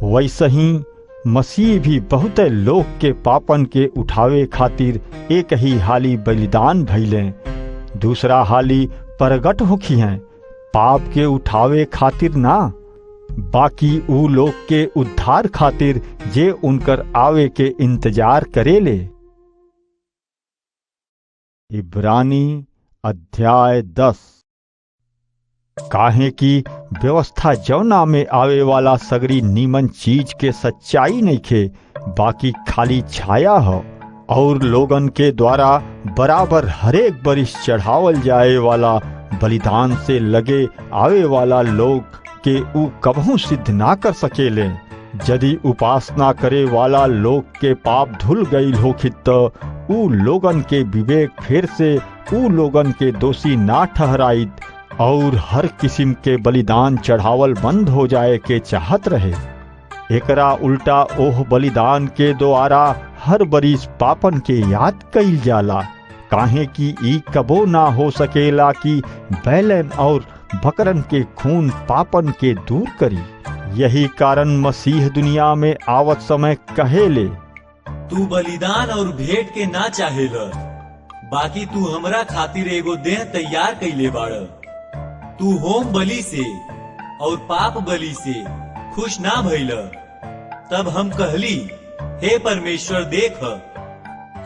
वैसे ही मसीह भी बहुत लोग के पापन के उठावे खातिर एक ही हाली बलिदान भइलें, दूसरा हाली प्रगट होखी हैं पाप के उठावे खातिर ना, बाकी ऊ लोग के उद्धार खातिर जे उनकर आवे के इंतजार करेले। इब्रानी अध्याय 10। काहे कि व्यवस्था जौना में आवे वाला सगरी नीमन चीज के सच्चाई नहीं खे, बाकी खाली छाया हो, और लोगन के द्वारा बराबर हरेक बरिस चढ़ावल जाए वाला बलिदान से लगे आवे वाला लोग के ऊ कबहू सिद्ध ना कर सकेले। यदि उपासना करे वाला लोग के पाप धुल गईल होखित तो ऊ लोगन के विवेक फिर से ऊ लोगन के दोषी ना ठहराइत, और हर किस्म के बलिदान चढ़ावल बंद हो जाए के चाहत रहे। एकरा उल्टा ओह बलिदान के द्वारा हर बरिस पापन के याद कईल जाला, काहे कि ई कबो ना हो सकेला कि बैलन और बकरन के खून पापन के दूर करी। यही कारण मसीह दुनिया में आवत समय कहेले, तू बलिदान और भेंट के ना चाहेला, बाकी तू हमरा खातिर एगो देह तैयार कइले बाड़। तू होम बलि से और पाप बलि से खुश ना भइल। तब हम कहली, हे परमेश्वर देख,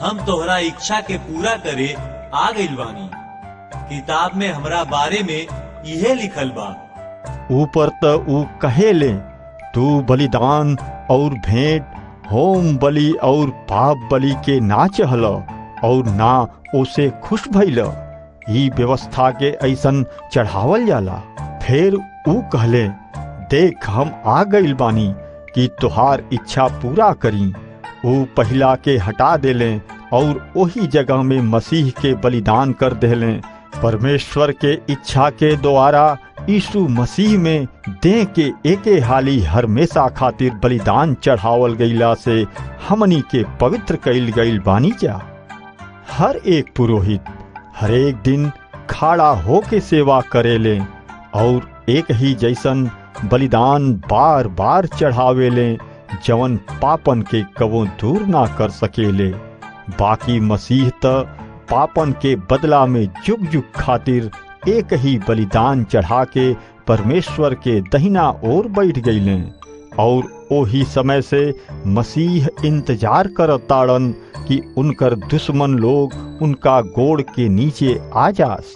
हम तोहरा इच्छा के पूरा करे आ गइल बानी। किताब में हमरा बारे में इहे लिखल बा। ऊपर तो ऊ कहेले, तू बलिदान और भेंट, होम बलि और पाप बलि के ना चहल और ना ओसे खुश भइल। ई व्यवस्था के ऐसन चढ़ावल जाला। फिर ऊ कहले, देख हम आ गइल बानी कि तुहार इच्छा पूरा करी। ऊ पहिला के हटा देले और ओही जगह में मसीह के बलिदान कर देले। परमेश्वर के इच्छा के द्वारा यीशु मसीह में देह के एके हाली हमेशा खातिर बलिदान चढ़ावल गईला से हमनी के पवित्र कईल गईल बानी जा। हर एक पुरोहित हर एक दिन खड़ा हो के सेवा करेले और एक ही जैसन बलिदान बार बार चढ़ावेले जवन पापन के कबो दूर ना कर सकेले। बाकी मसीह त पापन के बदला में जुग जुग खातिर एक ही बलिदान चढ़ा के परमेश्वर के दहिना ओर बैठ गईले और ओही समय से मसीह इंतजार करताड़न कि उनकर दुश्मन लोग उनका गोड़ के नीचे आ जास,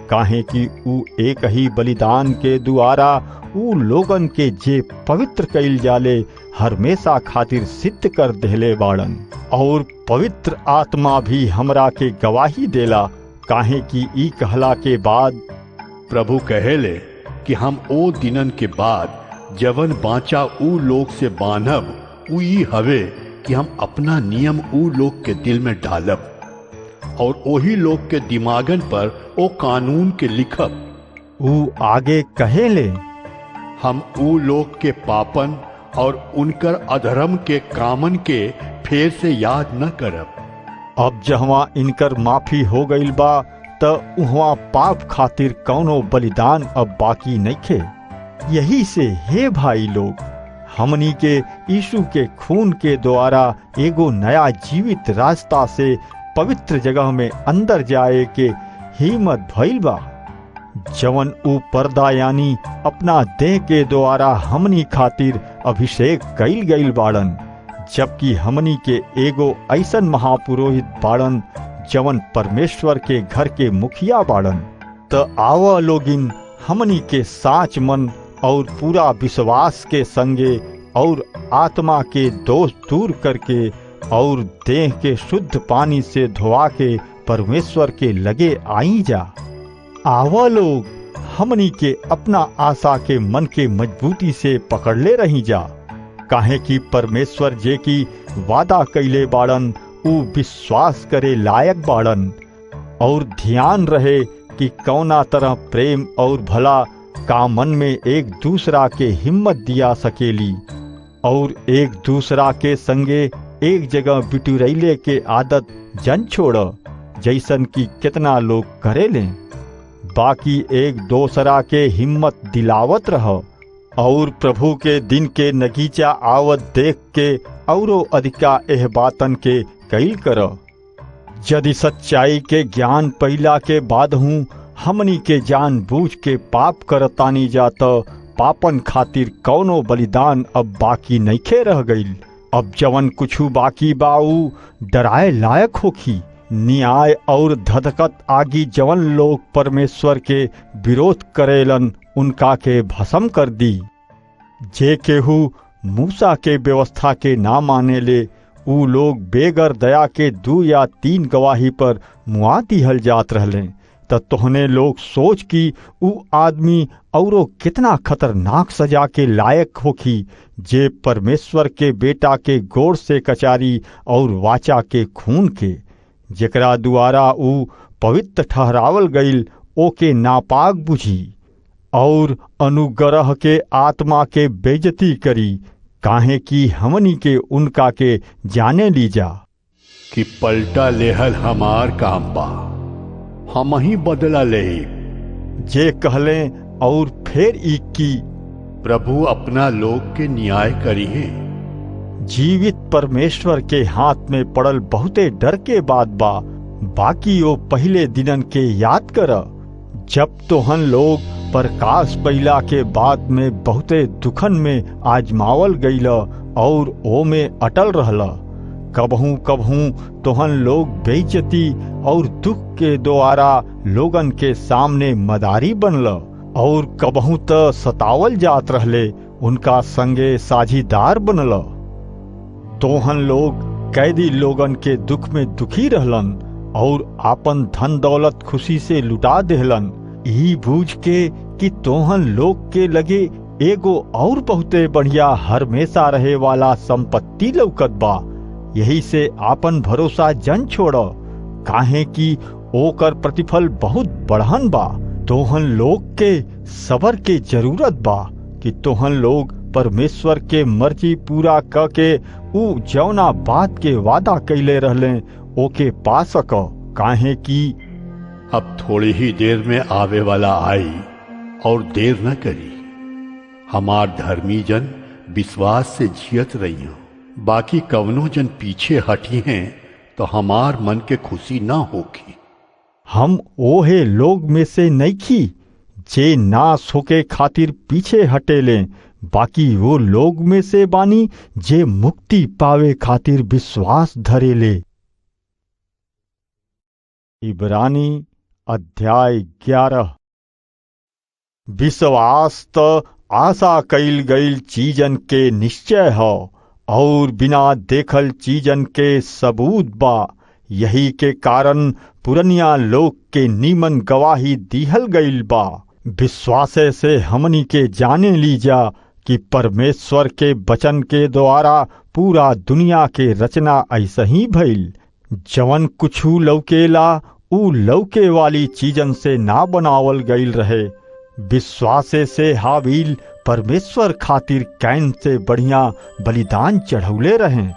काहे कि ऊ एक ही बलिदान के द्वारा ऊ लोगन के जे पवित्र कईल जाले हमेशा खातिर सिद्ध कर देले बाड़न। और पवित्र आत्मा भी हमरा के गवाही देला, काहे कि ई कहला के बाद प्रभु कहेले कि हम ओ दिनन के बाद जवन बाँचा ऊ लोग से बांधब ऊ ई हवे कि हम अपना नियम ऊ लोग के दिल में डालब और ओही लोग के दिमागन पर ओ कानून के लिखब। ऊ आगे कहेले, हम ऊ लोग के पापन और उनकर अधर्म के कामन के फेर से याद न करब। अब जहवा इनकर माफी हो गईल बा त उहवा पाप खातिर कौनो बलिदान अब बाकी नइखे। यही से हे भाई लोग, हमनी के यीशु के खून के द्वारा एगो नया जीवित रास्ता से पवित्र जगह में अंदर जाए के हिम्मत भइल बा, जवन ऊ पर्दा यानी अपना देह के द्वारा हमनी खातिर अभिषेक कईल गईल बाड़न, जबकि हमनी के एगो ऐसन महापुरोहित बाड़न जवन परमेश्वर के घर के मुखिया बाड़न। त आवा लोगिन हमनी के साच मन और पूरा विश्वास के संगे और आत्मा के दोष दूर करके और देह के शुद्ध पानी से धोआ के परमेश्वर के लगे आई जा। आवा लोग हमनी के अपना आशा के मन के मजबूती से पकड़ले रही जा, काहे कि परमेश्वर जे की वादा कैले बाड़न ऊ विश्वास करे लायक बाड़न। और ध्यान रहे कि कौना तरह प्रेम और भला का मन में एक दूसरा के हिम्मत दिया सकेली और एक दूसरा के संगे एक जगह बिटुरैले के आदत जन छोड़, जैसन कि कितना लोग करेले। बाकी एक दूसरा के हिम्मत दिलावत रह और प्रभु के दिन के नगीचा आवत देख के औरो अधिका एह बातन के कैल कर। यदि सच्चाई के ज्ञान पहिला के बाद हूँ हमनी के जान बूझ के पाप करतानी जात, पापन खातिर कौनो बलिदान अब बाकी नइखे रह गईल। अब जवन कुछु बाकी बाऊ डराए लायक होखी। न्याय और धधकत आगी जवन लोग परमेश्वर के विरोध करेलन उनका के भस्म कर दी। जे केहू मूसा के व्यवस्था के ना माने ले ऊ लोग बेगर दया के 2 या 3 गवाही पर मुआ दिहल जात रहले। त तोहने लोग सोच कि ऊ आदमी औरो कितना खतरनाक सजा के लायक होखी जे परमेश्वर के बेटा के गोड़ से कचारी और वाचा के खून के, जेकरा द्वारा ऊ पवित्र ठहरावल गईल ओके नापाक बुझी और अनुग्रह के आत्मा के बेइज्जती करी, काहे कि हमनी के उनका के जाने लीजा कि पलटा लेहल हमार काम बा, हम ही बदला ले। जे कहले और फिर ई की प्रभु अपना लोग के न्याय करिए। जीवित परमेश्वर के हाथ में पड़ल बहुते डर के बात बा। बाकी वो पहले दिनन के याद कर, जब तोहन लोग प्रकाश पैला के बाद में बहुते दुखन में आजमावल गईल और ओ में अटल रहल। कबहू कबहू तोहन लोग बेइज्जती और दुख के द्वारा लोगन के सामने मदारी बनल और कबहू त सतावल जात रहले उनका संगे साझीदार बनल। तोहन लोग कैदी लोगन के दुख में दुखी रहलन और आपन धन दौलत खुशी से लुटा देहलन, यही बूझ के कि तोहन लोग के लगे एगो और बहुते बढ़िया हमेशा रहे वाला संपत्ति लौकत बा। यही से आपन भरोसा जन छोड़, काहे कि ओकर प्रतिफल बहुत बढ़न बा। तोहन लोग के सबर के जरूरत बा कि तोहन लोग परमेश्वर के मर्जी पूरा क के ऊ जौना बात के वादा कैले रहले ओके पा सक, काहे कि अब थोड़ी ही देर में आवे वाला आई और देर न करी। हमार धर्मी जन विश्वास से जियत रही हो। बाकी कवनो जन पीछे हटी हैं तो हमार मन के खुशी ना होगी। हम ओहे लोग में से नइखी जे नाश होके खातिर पीछे हटेले, बाकी वो लोग में से बानी जे मुक्ति पावे खातिर विश्वास धरेले। इब्रानी अध्याय 11। विश्वास तो आशा कईल गईल चीजन के निश्चय है और बिना देखल चीजन के सबूत बा। यही के कारण पुरनिया लोग के नीमन गवाही दिहल गईल बा। विश्वासे से हमनी के जाने लीजा कि परमेश्वर के वचन के द्वारा पूरा दुनिया के रचना ऐसा ही भइल। जवन कुछू लौकेला ऊ लौके वाली चीजन से ना बनावल गईल रहे। विश्वासे से हाबील परमेश्वर खातिर कैन से बढ़िया बलिदान चढ़ौले रहे,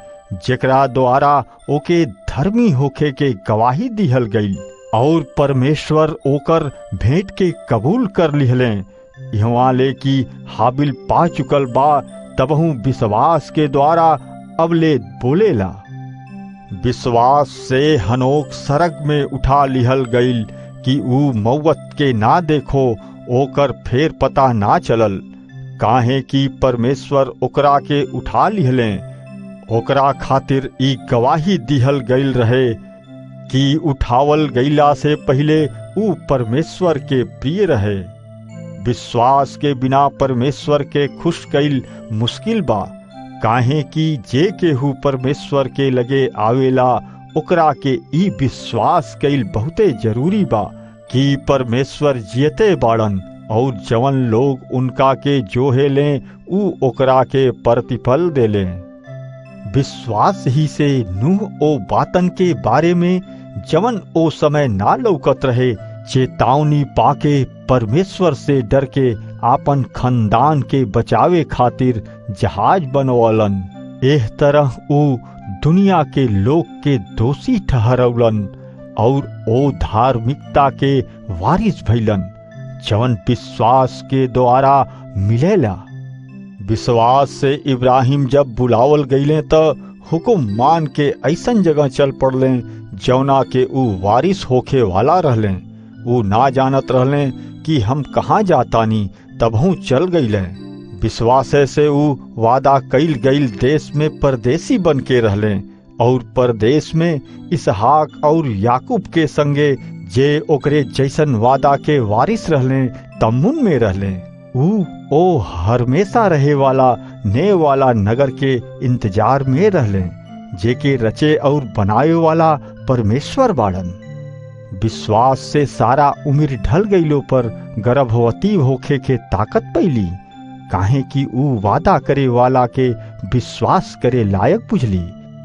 जेकरा द्वारा ओके धर्मी होखे के गवाही दिहल गई और परमेश्वर ओकर भेंट के कबूल कर लिहले। यहाँ ले कि हाबिल पा चुकल बा, तबहू विश्वास के द्वारा अबले बोलेला। विश्वास से हनोक सरग में उठा लिहल गईल कि ऊ मौत के ना देखो, ओकर फेर पता ना चलल। काहे कि परमेश्वर ओकरा के उठा लिहले। ओकरा खातिर ई गवाही दिहल गईल रहे कि उठावल गईला से पहले ऊ परमेश्वर के प्रिय रहे। विश्वास के बिना परमेश्वर के खुश कईल मुश्किल बा। काहे कि जे केहू परमेश्वर के लगे आवेला ओकरा के ई विश्वास कईल बहुते जरूरी बा कि परमेश्वर जियते बाड़न और जवन लोग उनका के जोहे लें ऊ ओकरा के प्रतिफल दे लें। विश्वास ही से नूह ओ बातन के बारे में जवन ओ समय ना लौकत रहे चेतावनी पाके परमेश्वर से डर के आपन खानदान के बचावे खातिर जहाज बनवलन। एह तरह ऊ दुनिया के लोग के दोषी ठहरौलन और ओ धार्मिकता के वारिस भइलन जवन विश्वास के द्वारा मिलेला। विश्वास से इब्राहिम जब बुलावल गईले तो हुकुम मान के ऐसन जगह चल पड़ले जौना के ऊ वारिस होखे वाला रहले। ऊ ना जानत रहले कि हम कहाँ जातानी, तबहू चल गईले। विश्वासे से ऊ वादा कईल गईल देश में परदेसी बन के रहले और परदेश में इसहाक और याकूब के संगे जे ओकरे जैसन वादा के वारिस रहले तम्मुन में रहले। ऊ ओ हमेशा रहे वाला ने वाला नगर के इंतजार में रहले जे के रचे और बनाए वाला परमेश्वर बाड़न। विश्वास से सारा उम्र ढल गईलो पर गर्भवती होखे के ताकत पैली, काहे कि ऊ वादा करे वाला के विश्वास करे लायक बुझली।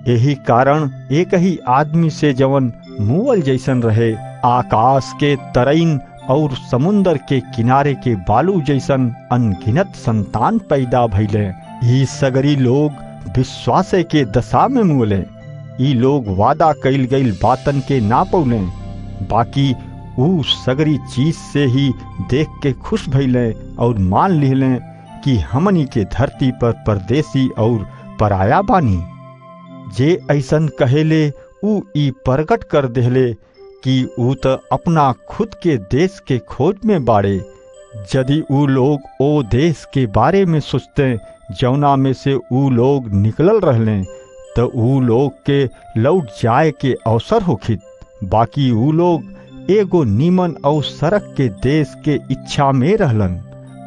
यही कारण एक ही आदमी से जवन मुअल जैसन रहे आकाश के तरईन और समुन्दर के किनारे के बालू जैसन अनगिनत संतान पैदा भइले। ई सगरी लोग विश्वासे के दशा में मुअले। ई लोग वादा कईल गईल बातन के ना पौले, बाकी ऊ सगरी चीज से ही देख के खुश भइले और मान लिहले कि हमनी के धरती पर परदेसी और पराया बानी। जे ऐसन कहेले ऊ ई प्रकट कर देहले कि ऊ त अपना खुद के देश के खोज में बाड़े। यदि ऊ लोग ओ देश के बारे में सोचते जौना में से ऊ लोग निकलल रहले तो ऊ लोग के लौट जाए के अवसर होखित। बाकी ऊ लोग एगो नीमन और सड़क के देश के इच्छा में रहलन।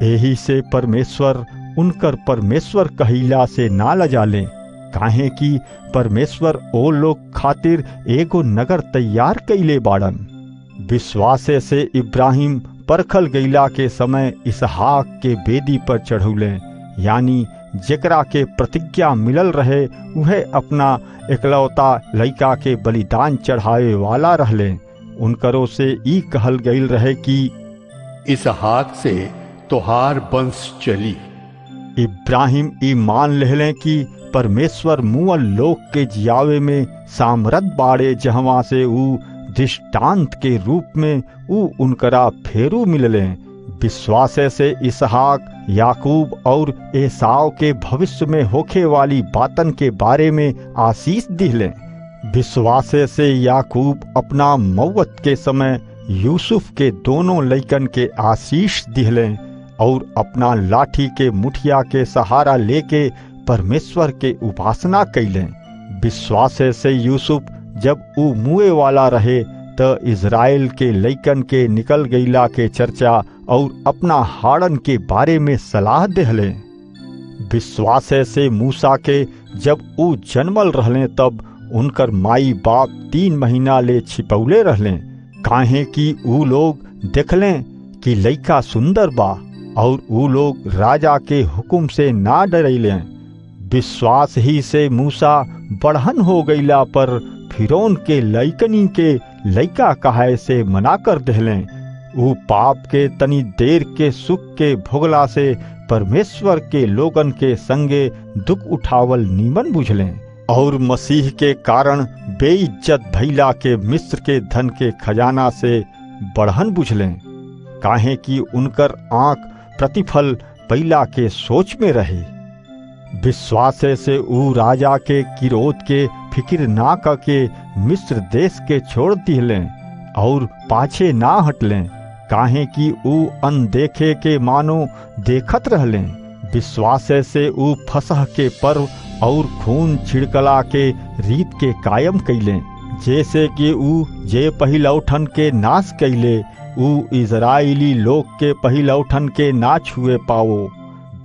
यही से परमेश्वर उनकर परमेश्वर कहिला से ना लजाले, काहे कि परमेश्वर ओ लोग खातिर एगो नगर तैयार कईले बाड़न। विश्वासे से इब्राहिम परखल गईला के समय इसहाक के बेदी पर चढ़ौले, यानी जेकरा के प्रतिज्ञा मिलल रहे उहे अपना एकलौता लइका के बलिदान चढ़ावे वाला रहले। उनकरो से ई कहल गईल रहे कि इसहाक से तोहार वंश चली। इब्राहिम ई मान लेहले कि परमेश्वर मुअल लोग के जियावे में सामरथ बाड़े, जहवा से ऊ दृष्टांत के रूप में ऊ उनकरा फेरू मिलले। विश्वासे से इसहाक, याकूब और एसाव के भविष्य में होखे वाली बातन के बारे में आशीष दिहले। विश्वासे से याकूब अपना मौत के समय यूसुफ के दोनों लइकन के आशीष दिहले और अपना लाठी के मुठिया के सहारा लेके परमेश्वर के उपासना कैले। विश्वासे से यूसुफ जब ऊ मुए वाला रहे त इज़राइल के लइकन के निकल गईला के चर्चा और अपना हाड़न के बारे में सलाह देहले। विश्वासे से मूसा के जब ऊ जन्मल रहले तब उनकर माई बाप 3 महीना ले छिपौले रहले, काहे कि ऊ लोग देखलें कि लइका सुंदर बा और ऊ लोग राजा के हुक्म से ना डरैले। विश्वास ही से मूसा बढ़न हो गईला पर फिरौन के लइकनी के लइका कहाए से मना कर देहले। ऊ पाप के तनी देर के सुख के भोगला से परमेश्वर के लोगन के संगे दुख उठावल नीमन बुझले और मसीह के कारण बेइज्जत भइला के मिस्र के धन के खजाना से बढ़न बुझले, काहे कि उनकर आंख प्रतिफल पैला के सोच में रहे। विश्वासे से ऊ राजा के किरोध के फिक्र ना करके मिस्र देश के छोड़ दिले और पाछे ना हटले, काहे कि ऊ अनदेखे के मानो देखत रहले। विश्वासे से ऊ फसह के पर्व और खून छिड़कला के रीत के कायम कैले, जैसे कि ऊ जे पहिलौठन के नाश कैले ऊ इज़राइली लोग के पहिलौठन के ना छुए पाओ।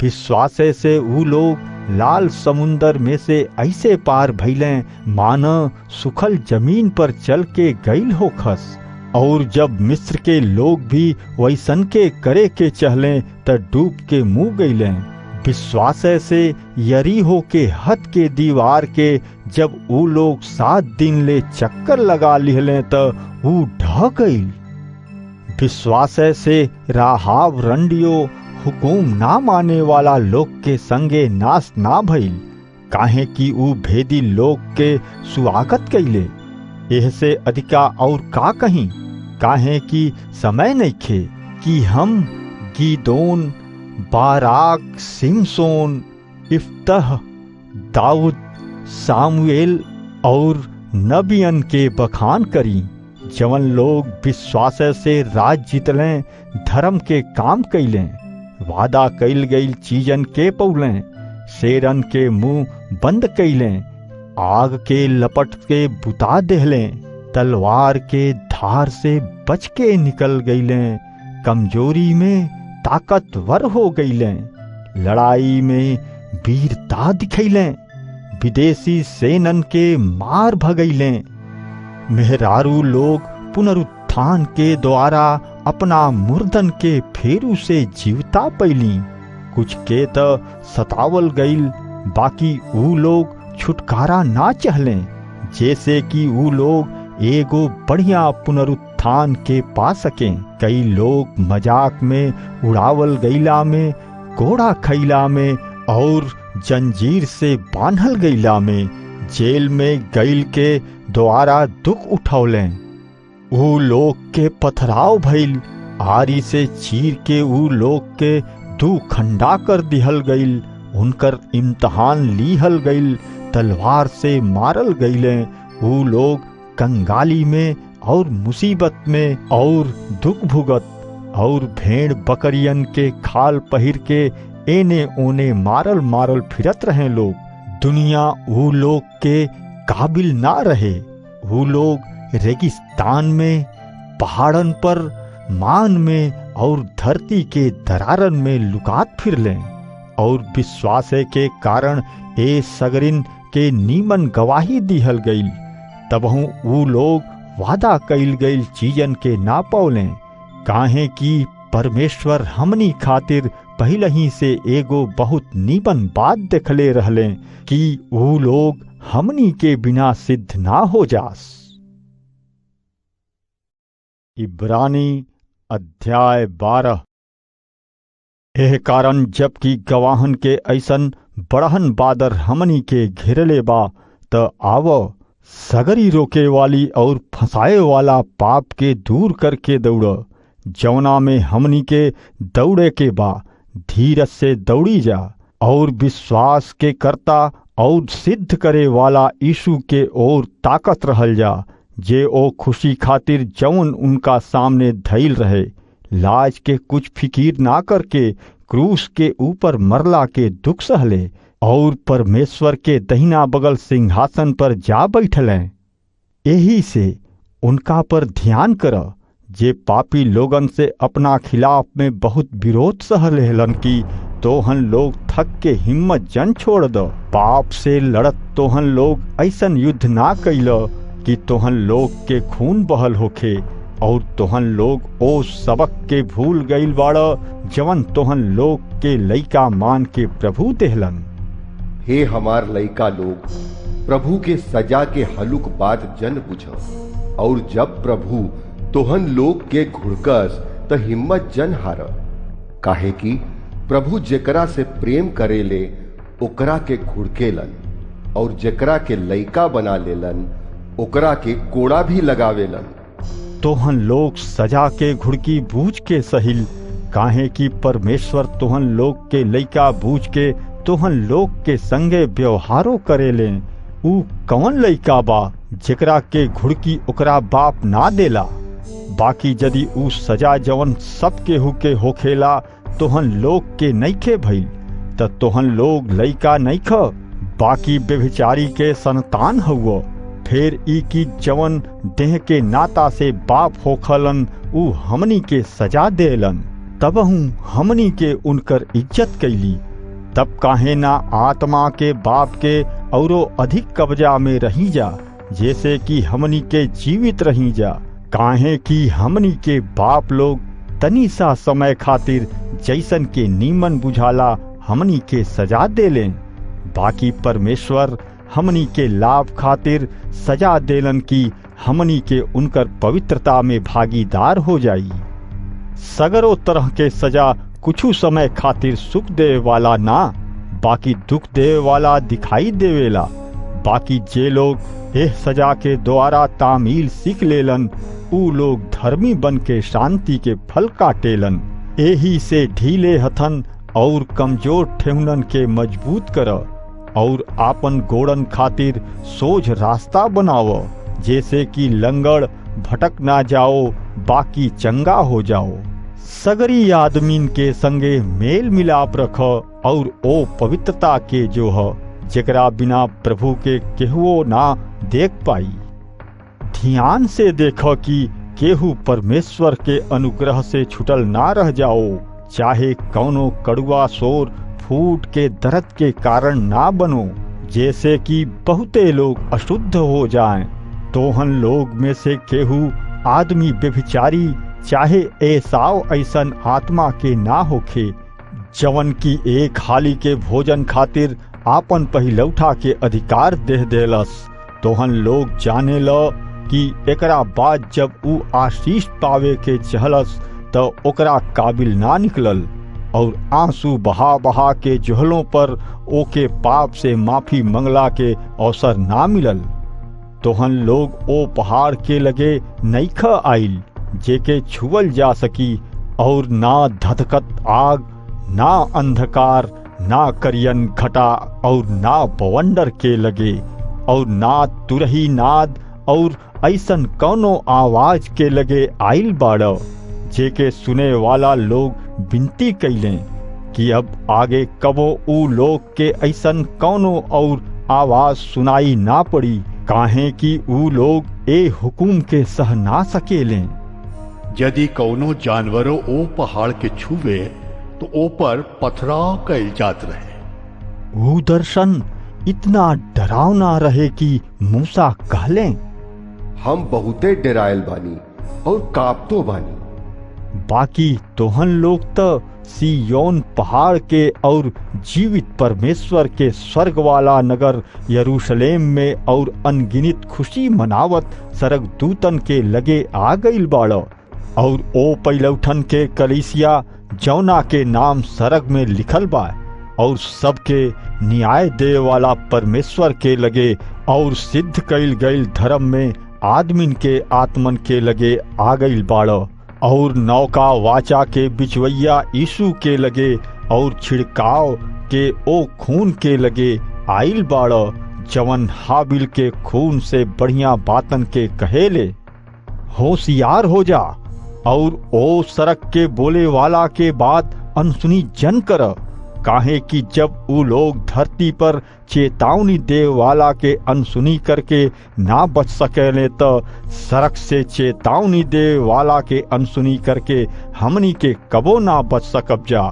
विश्वासे से ऊ लोग लाल समुंदर में से ऐसे पार भइले मानो सुखल जमीन पर चल के गईल होखस। और जब मिस्र के लोग भी वैसन के करे के चहले त डूब के मुँह गईले। विश्वासे से यरीहो के हद के दीवार के जब ऊ लोग 7 दिन ले चक्कर लगा लिहले त ऊ ढह गईल। विश्वासे से राहाब रंडियो हुकुम ना माने वाला लोग के संगे नाश ना भइल, काहे कि ऊ भेदी लोग के स्वागत कैले। एह से अधिका और का कहीं, काहे कि समय नइखे कि हम गीदोन, बाराक, सिमसोन, इफ्तह, दाऊद, सामुएल और नबियन के बखान करी, जवन लोग विश्वास से राज जीतलें, धर्म के काम कैलें, वादा कैल गईल चीजन के पौलें, शेरन के मुंह बंद कैलें, आग के लपट के बुता देहलें, तलवार के धार से बच के निकल गईलें, कमजोरी में ताकतवर हो गईलें, लड़ाई में वीरता दिखैलें, विदेशी सेनन के मार भगैलें। मेहरारू लोग पुनरुत्थान के द्वारा अपना मुर्दन के फेरू से जीवता पैली। कुछ के त सतावल गईल, बाकी ऊ लोग छुटकारा ना चहलें, जैसे कि ऊ लोग एगो बढ़िया पुनरुत्थान के पा सकें। कई लोग मजाक में, उड़ावल गईला में, कोड़ा खैला में और जंजीर से बांधल गईला में, जेल में गईल के द्वारा दुख उठौलें। ऊ लोग के पथराव भइल, आरी से चीर के ऊ लोग के 2 खंडा कर दिहल गईल, उनकर इम्तहान लीहल गईल, तलवार से मारल गईलें। ऊ लोग कंगाली में और मुसीबत में और दुख भुगत और भेड़ बकरियन के खाल पहिर के एने ओने मारल मारल फिरत रहे लोग। दुनिया ऊ लोग के काबिल ना रहे। ऊ लोग रेगिस्तान में, पहाड़न पर, मान में और धरती के दरारन में लुकात फिरलें। और विश्वासे के कारण ए सगरिन के नीमन गवाही दिहल गईल। तबहू ऊ लोग वादा कईल गईल चीजन के ना पौलें, काहे कि परमेश्वर हमनी खातिर पहले ही से एगो बहुत नीमन बात देखले रहले कि ऊ लोग हमनी के बिना सिद्ध ना हो जास। इब्रानी अध्याय 12। एह कारण जबकि गवाहन के ऐसन बड़हन बादर हमनी के घेरले बा, त आव सगरी रोके वाली और फंसाए वाला पाप के दूर करके दौड़, जवना में हमनी के दौड़े के बा धीरज से दौड़ी जा और विश्वास के कर्ता और सिद्ध करे वाला यीशु के ओर ताकत रहल जा, जे ओ खुशी खातिर जवन उनका सामने धैल रहे, लाज के कुछ फिकीर ना करके क्रूस के ऊपर मरला के दुख सहले और परमेश्वर के दहिना बगल सिंहासन पर जा बैठले। यही से उनका पर ध्यान कर, जे पापी लोगन से अपना खिलाफ में बहुत विरोध सह लेहलन की तोहन लोग थक के हिम्मत जन छोड़ दो। पाप से लड़त तोहन लोग ऐसन युद्ध ना कैल कि तोहन लोग के खून बहल होखे, और तोहन लोग ओ सबक के भूल गईल बाड़ जवन तोहन लोग के लइका मान के प्रभु देहलन। हे हमार लइका लोग, प्रभु के सजा के हलुक बात जन बुझ, और जब प्रभु तोहन लोग के घुड़कस त हिम्मत जन हार, काहे कि प्रभु जेकरा से प्रेम करेले ओकरा के घुड़केलन, और जेकरा के लइका बना लेलन ओकरा के कोड़ा भी लगावेलन। तोहन लोग सजा के घुड़की बूझ के सहिल, काहे कि परमेश्वर तोहन लोग के लइका बूझ के तोहन लोग के संगे व्यवहारो करेले। ऊ कौन लइका बा जेकरा के घुड़की ओकरा बाप ना देला? बाकी यदि ऊ सजा जवन सब केहू के होखेला तोहन लोग के नइखे भइल, त तोहन लोग लइका नइख, बाकी व्यभिचारी के संतान हउव। फिर ई की जवन देह के नाता से बाप होखलन ऊ हमनी के सजा देलन, तबहू हमनी के उनकर इज्जत कैली। तब काहे ना आत्मा के बाप के औरो अधिक कब्जा में रही जा, जैसे कि हमनी के जीवित रही जा। काहे कि हमनी के बाप लोग तनी सा समय खातिर जैसन के नीमन बुझाला हमनी के सजा देलें, बाकी परमेश्वर हमनी के लाभ खातिर सजा देलन कि हमनी के उनकर पवित्रता में भागीदार हो जाई। सगरो तरह के सजा कुछ समय खातिर सुख देवे वाला ना, बाकी दुख देवे वाला दिखाई देवेला। बाकी जे लोग एह सजा के द्वारा तामील सीख लेलन ऊ लोग धर्मी बन के शांति के फल काटेलन। एही से ढीले हथन और कमजोर ठेहुनन के मजबूत कर, और आपन गोड़न खातिर सोझ रास्ता बनाओ, जैसे कि लंगड़ भटक ना जाओ बाकी चंगा हो जाओ। सगरी आदमीन के संगे मेल मिलाप रख, और ओ पवित्रता के जो है जेकरा बिना प्रभु के केहुओ ना देख पाई। ध्यान से देखो कि केहू परमेश्वर के अनुग्रह से छुटल ना रह जाओ, चाहे कौनो कड़ुआ शोर फूट के दर्द के कारण ना बनो, जैसे कि बहुते लोग अशुद्ध हो जाएं। तोहन लोग में से केहू आदमी व्यभिचारी चाहे एसाव ऐसन आत्मा के ना होखे, जवन की एक हाली के भोजन खातिर आपन पहिलौठा के अधिकार देह देलस। तोहन लोग जाने ल कि एकरा बाद जब ऊ आशीष पावे के चहलस तो ओकरा काबिल ना निकलल, और आंसू बहा बहा के जोहलों पर ओके पाप से माफी मंगला के अवसर ना मिलल। तोहन लोग ओ पहाड़ के लगे नइख आइल जेके छुअल जा सकी, और ना धधकत आग, ना अंधकार, ना करियन घटा, और ना बवंडर के लगे, और ना तुरही नाद और ऐसन कौनो आवाज के लगे आइल बाड़, जेके सुने वाला लोग विनती कैलें कि अब आगे कबो ऊ लोग के ऐसन कौनो और आवाज सुनाई ना पड़ी, काहे कि ऊ लोग ए हुकुम के सह ना सकेलें। यदि कौनो जानवरों ओ पहाड़ के छुवे तो ओ पर पथराव कैल जात रहे। वो दर्शन इतना डरावना रहे कि मूसा कहले, हम बहुते डरायल बानी और कांपतो बानी। बाकी तोहन लोग तो सिय्योन पहाड़ के और जीवित परमेश्वर के स्वर्ग वाला नगर यरूशलेम में और अनगिनित खुशी मनावत सरग दूतन के लगे आ गईल बाड़, और ओ पैलौठन के कलीसिया जौना के नाम सरग में लिखल बा, और सबके न्याय दे वाला परमेश्वर के लगे और सिद्ध कईल गईल धर्म में आदमीन के आत्मन के लगे आ गईल बाड़, और नौका वाचा के बिचवैया यीशु के लगे और छिड़काव के ओ खून के लगे आइल बाड़, जवन हाबिल के खून से बढ़िया बातन के कहेले। होशियार हो जा और ओ सड़क के बोले वाला के बात अनसुनी जन कर, काहे कि जब ऊ लोग धरती पर चेतावनी दे वाला के अनसुनी करके ना बच सकेले तो सड़क से चेतावनी दे वाला के अनसुनी करके हमनी के कबो ना बच सकब जा।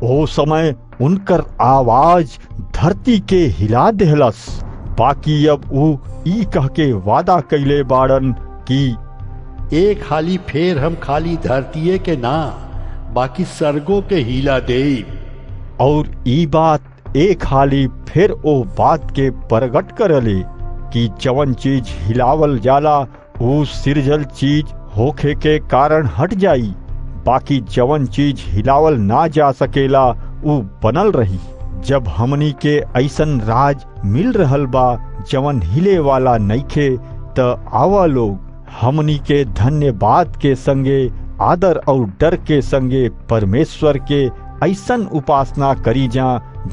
ओ समय उनकर आवाज धरती के हिला देहलस। बाकी अब ऊ ई कह के वादा कैले बाड़न कि एक हाली फेर हम खाली धरतीये के ना बाकी सर्गों के हिला देब। और ई बात एक हाली फिर ओ बात के प्रगट करले कि जवन चीज हिलावल जाला ऊ सिरजल चीज होखे के कारण हट जाई, बाकी जवन चीज हिलावल ना जा सकेला ऊ बनल रही। जब हमनी के ऐसन राज मिल रहल बा जवन हिले वाला नइखे, त आवा लोग हमनी के धन्यवाद के संगे आदर और डर के संगे परमेश्वर के ऐसन उपासना करी जा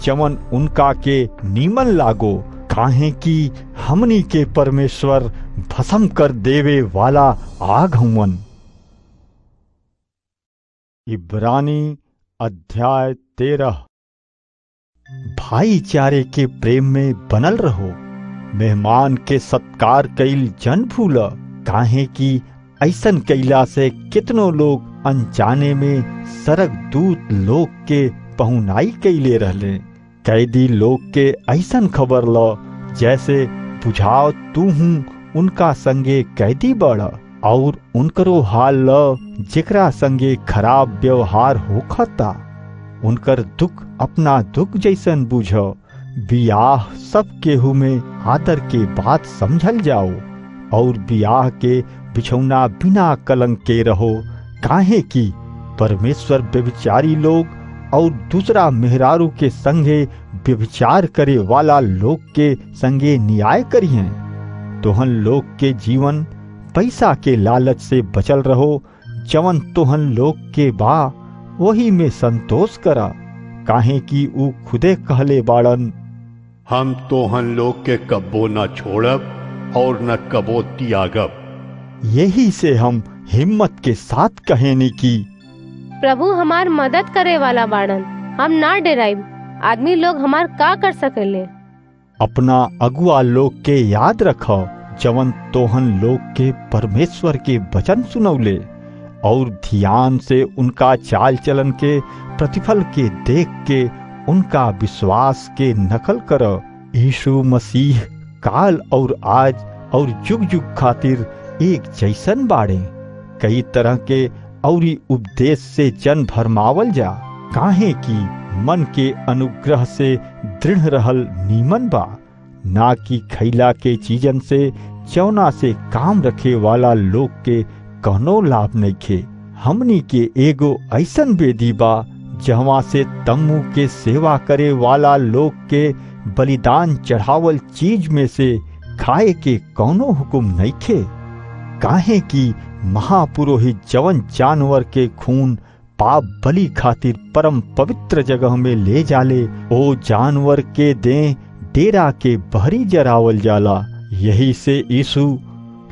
जवन उनका के नीमन लागो, काहे कि हमनी के परमेश्वर भस्म कर देवे वाला आग हवन। इब्रानी अध्याय 13। भाईचारे के प्रेम में बनल रहो, मेहमान के सत्कार कईल जन भूल, काहे कि ऐसन कैला से कितनो लोग अनजाने में सरक दूत लोग के पहुनाई कैले रहले। कैदी लोग के ऐसन खबर ल जैसे बुझाव तू हूँ उनका संगे कैदी बढ़, और उनकरो हाल ल जेकरा संगे खराब व्यवहार होखता। उनकर दुख अपना दुख जैसन बुझ। बियाह सब केहू में आदर के बात समझल जाओ, और बियाह के बिछौना बिना कलंक के रहो, काहे कि परमेश्वर व्यभिचारी लोग और दूसरा मेहरारू के संगे व्यभिचार करे वाला लोग के संगे न्याय करिए। तोहन लोग के जीवन पैसा के लालच से बचल रहो, जवन तोहन लोग के बा वही में संतोष करा, काहे कि ऊ खुदे कहले बाड़न, हम तोहन लोग के कब्बो न छोड़ब और न कबो त्यागब। यही से हम हिम्मत के साथ कहेनी की प्रभु हमार मदद करे वाला बाड़न, हम ना डराइब। आदमी लोग हमार का कर सकेले। अपना अगुआ लोग के याद रखो जवन तोहन लोग के परमेश्वर के वचन सुनौले, और ध्यान से उनका चाल चलन के प्रतिफल के देख के उनका विश्वास के नकल करो। यीशु मसीह काल और आज और जुग जुग खातिर एक जैसन बाड़े। कई तरह के औरी उपदेश से जन भरमावल जा, काहे कि मन के अनुग्रह से दृढ़ रहल नीमन बा, ना कि खैला के चीजन से जौना से काम रखे वाला लोग के कौनो लाभ नइखे। हमनी के एगो ऐसन वेदी बा जहवा से तम्मू के सेवा करे वाला लोग के बलिदान चढ़ावल चीज में से खाए के कौनो हुकुम नइखे, काहे कि महापुरोहित जवन जानवर के खून पाप बलि खातिर परम पवित्र जगह में ले जाले, ओ जानवर के देह डेरा के बहरी जरावल जाला। यही से यीशु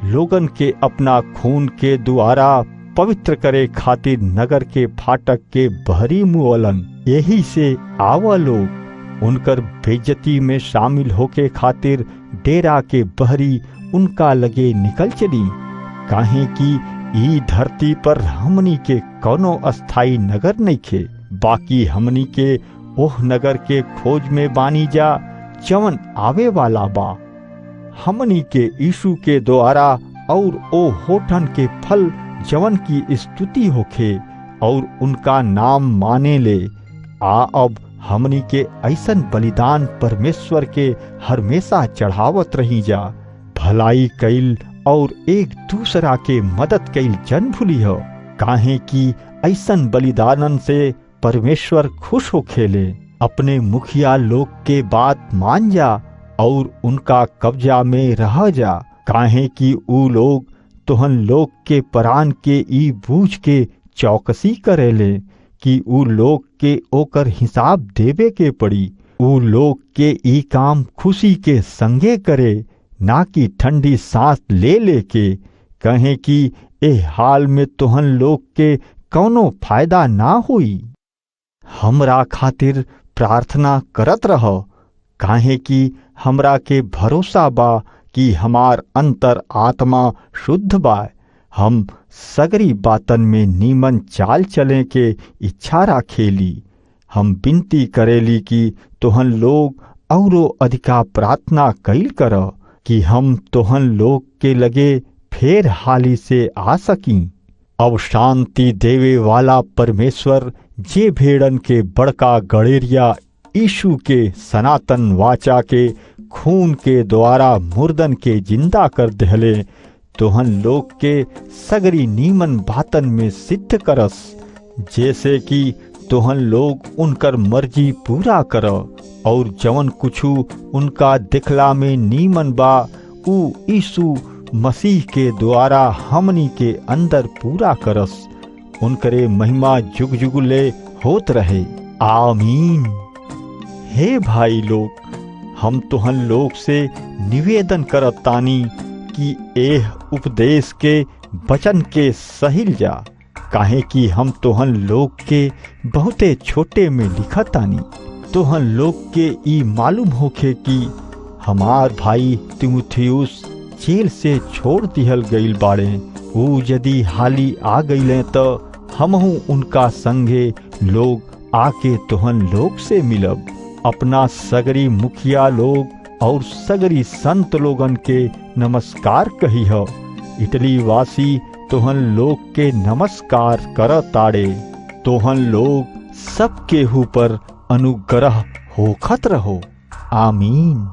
लोगन के अपना खून के द्वारा पवित्र करे खातिर नगर के फाटक के बहरी मुअलन। यही से आवा लोग उनकर बेइज्जती में शामिल होके खातिर डेरा के बहरी उनका लगे निकल चली, काहे कि ई धरती पर हमनी के कौनो अस्थाई नगर नइखे, बाकी हमनी के ओह नगर के खोज में बानी जा जवन आवे वाला बा। हमनी के यीशु के द्वारा और ओ होठन के फल जवन की स्तुति होखे और उनका नाम माने ले। अब हमनी के ऐसन बलिदान परमेश्वर के हमेशा चढ़ावत रही जा। भलाई कैल और एक दूसरा के मदद कैल जन भूली हो, काहे कि ऐसन बलिदानन से परमेश्वर खुश हो खेले। अपने मुखिया लोग के बात मान जा और उनका कब्जा में रह जा, काहे कि ऊ लोग तुहन लोग के परान के ई बूझ के चौकसी करेले कि ऊ लोग के ओकर हिसाब देवे के पड़ी। ऊ लोग के ई काम खुशी के संगे करे, ना कि ठंडी सांस ले लेके, कहे कि ए हाल में तुहन लोग के कौनो फायदा ना हुई। हमरा खातिर प्रार्थना करत रहो, काहे कि हमरा के भरोसा बा कि हमार अंतर आत्मा शुद्ध बा। हम सगरी बातन में नीमन चाल चले के इच्छा राखेली। हम विनती करेली कि तोहन लोग औरो अधिका प्रार्थना कैल कर कि हम तोहन लोग के लगे फेर हाली से आ सकी। अब शांति देवे वाला परमेश्वर जे भेड़न के बड़का गड़ेरिया यीशु के सनातन वाचा के खून के द्वारा मुर्दन के जिंदा कर देहले, तोहन लोग के सगरी नीमन बातन में सिद्ध करस, जैसे कि तोहन लोग उनकर मर्जी पूरा कर और जवन कुछु उनका दिखला में नीमन बा ऊ यीशु मसीह के द्वारा हमनी के अंदर पूरा करस। उनकरे महिमा जुग जुगले होत रहे। आमीन। हे भाई लोग, हम तुहन लोग से निवेदन करत तानी कि एह उपदेश के वचन के सहिल जा, काहे कि हम तुहन लोग के बहुते छोटे में लिखत तानी। तुहन लोग के ई मालूम होखे कि हमार भाई तीमुथियुस जेल से छोड़ दिहल गईल बाड़े। ऊ यदि हाली आ गईले तो हमहू उनका संगे लोग आके तुहन लोग से मिलब। अपना सगरी मुखिया लोग और सगरी संत लोगन के नमस्कार कही हो। इटली वासी तोहन लोग के नमस्कार कर ताड़े। तोहन लोग सब केहू पर अनुग्रह होखत रहो। आमीन।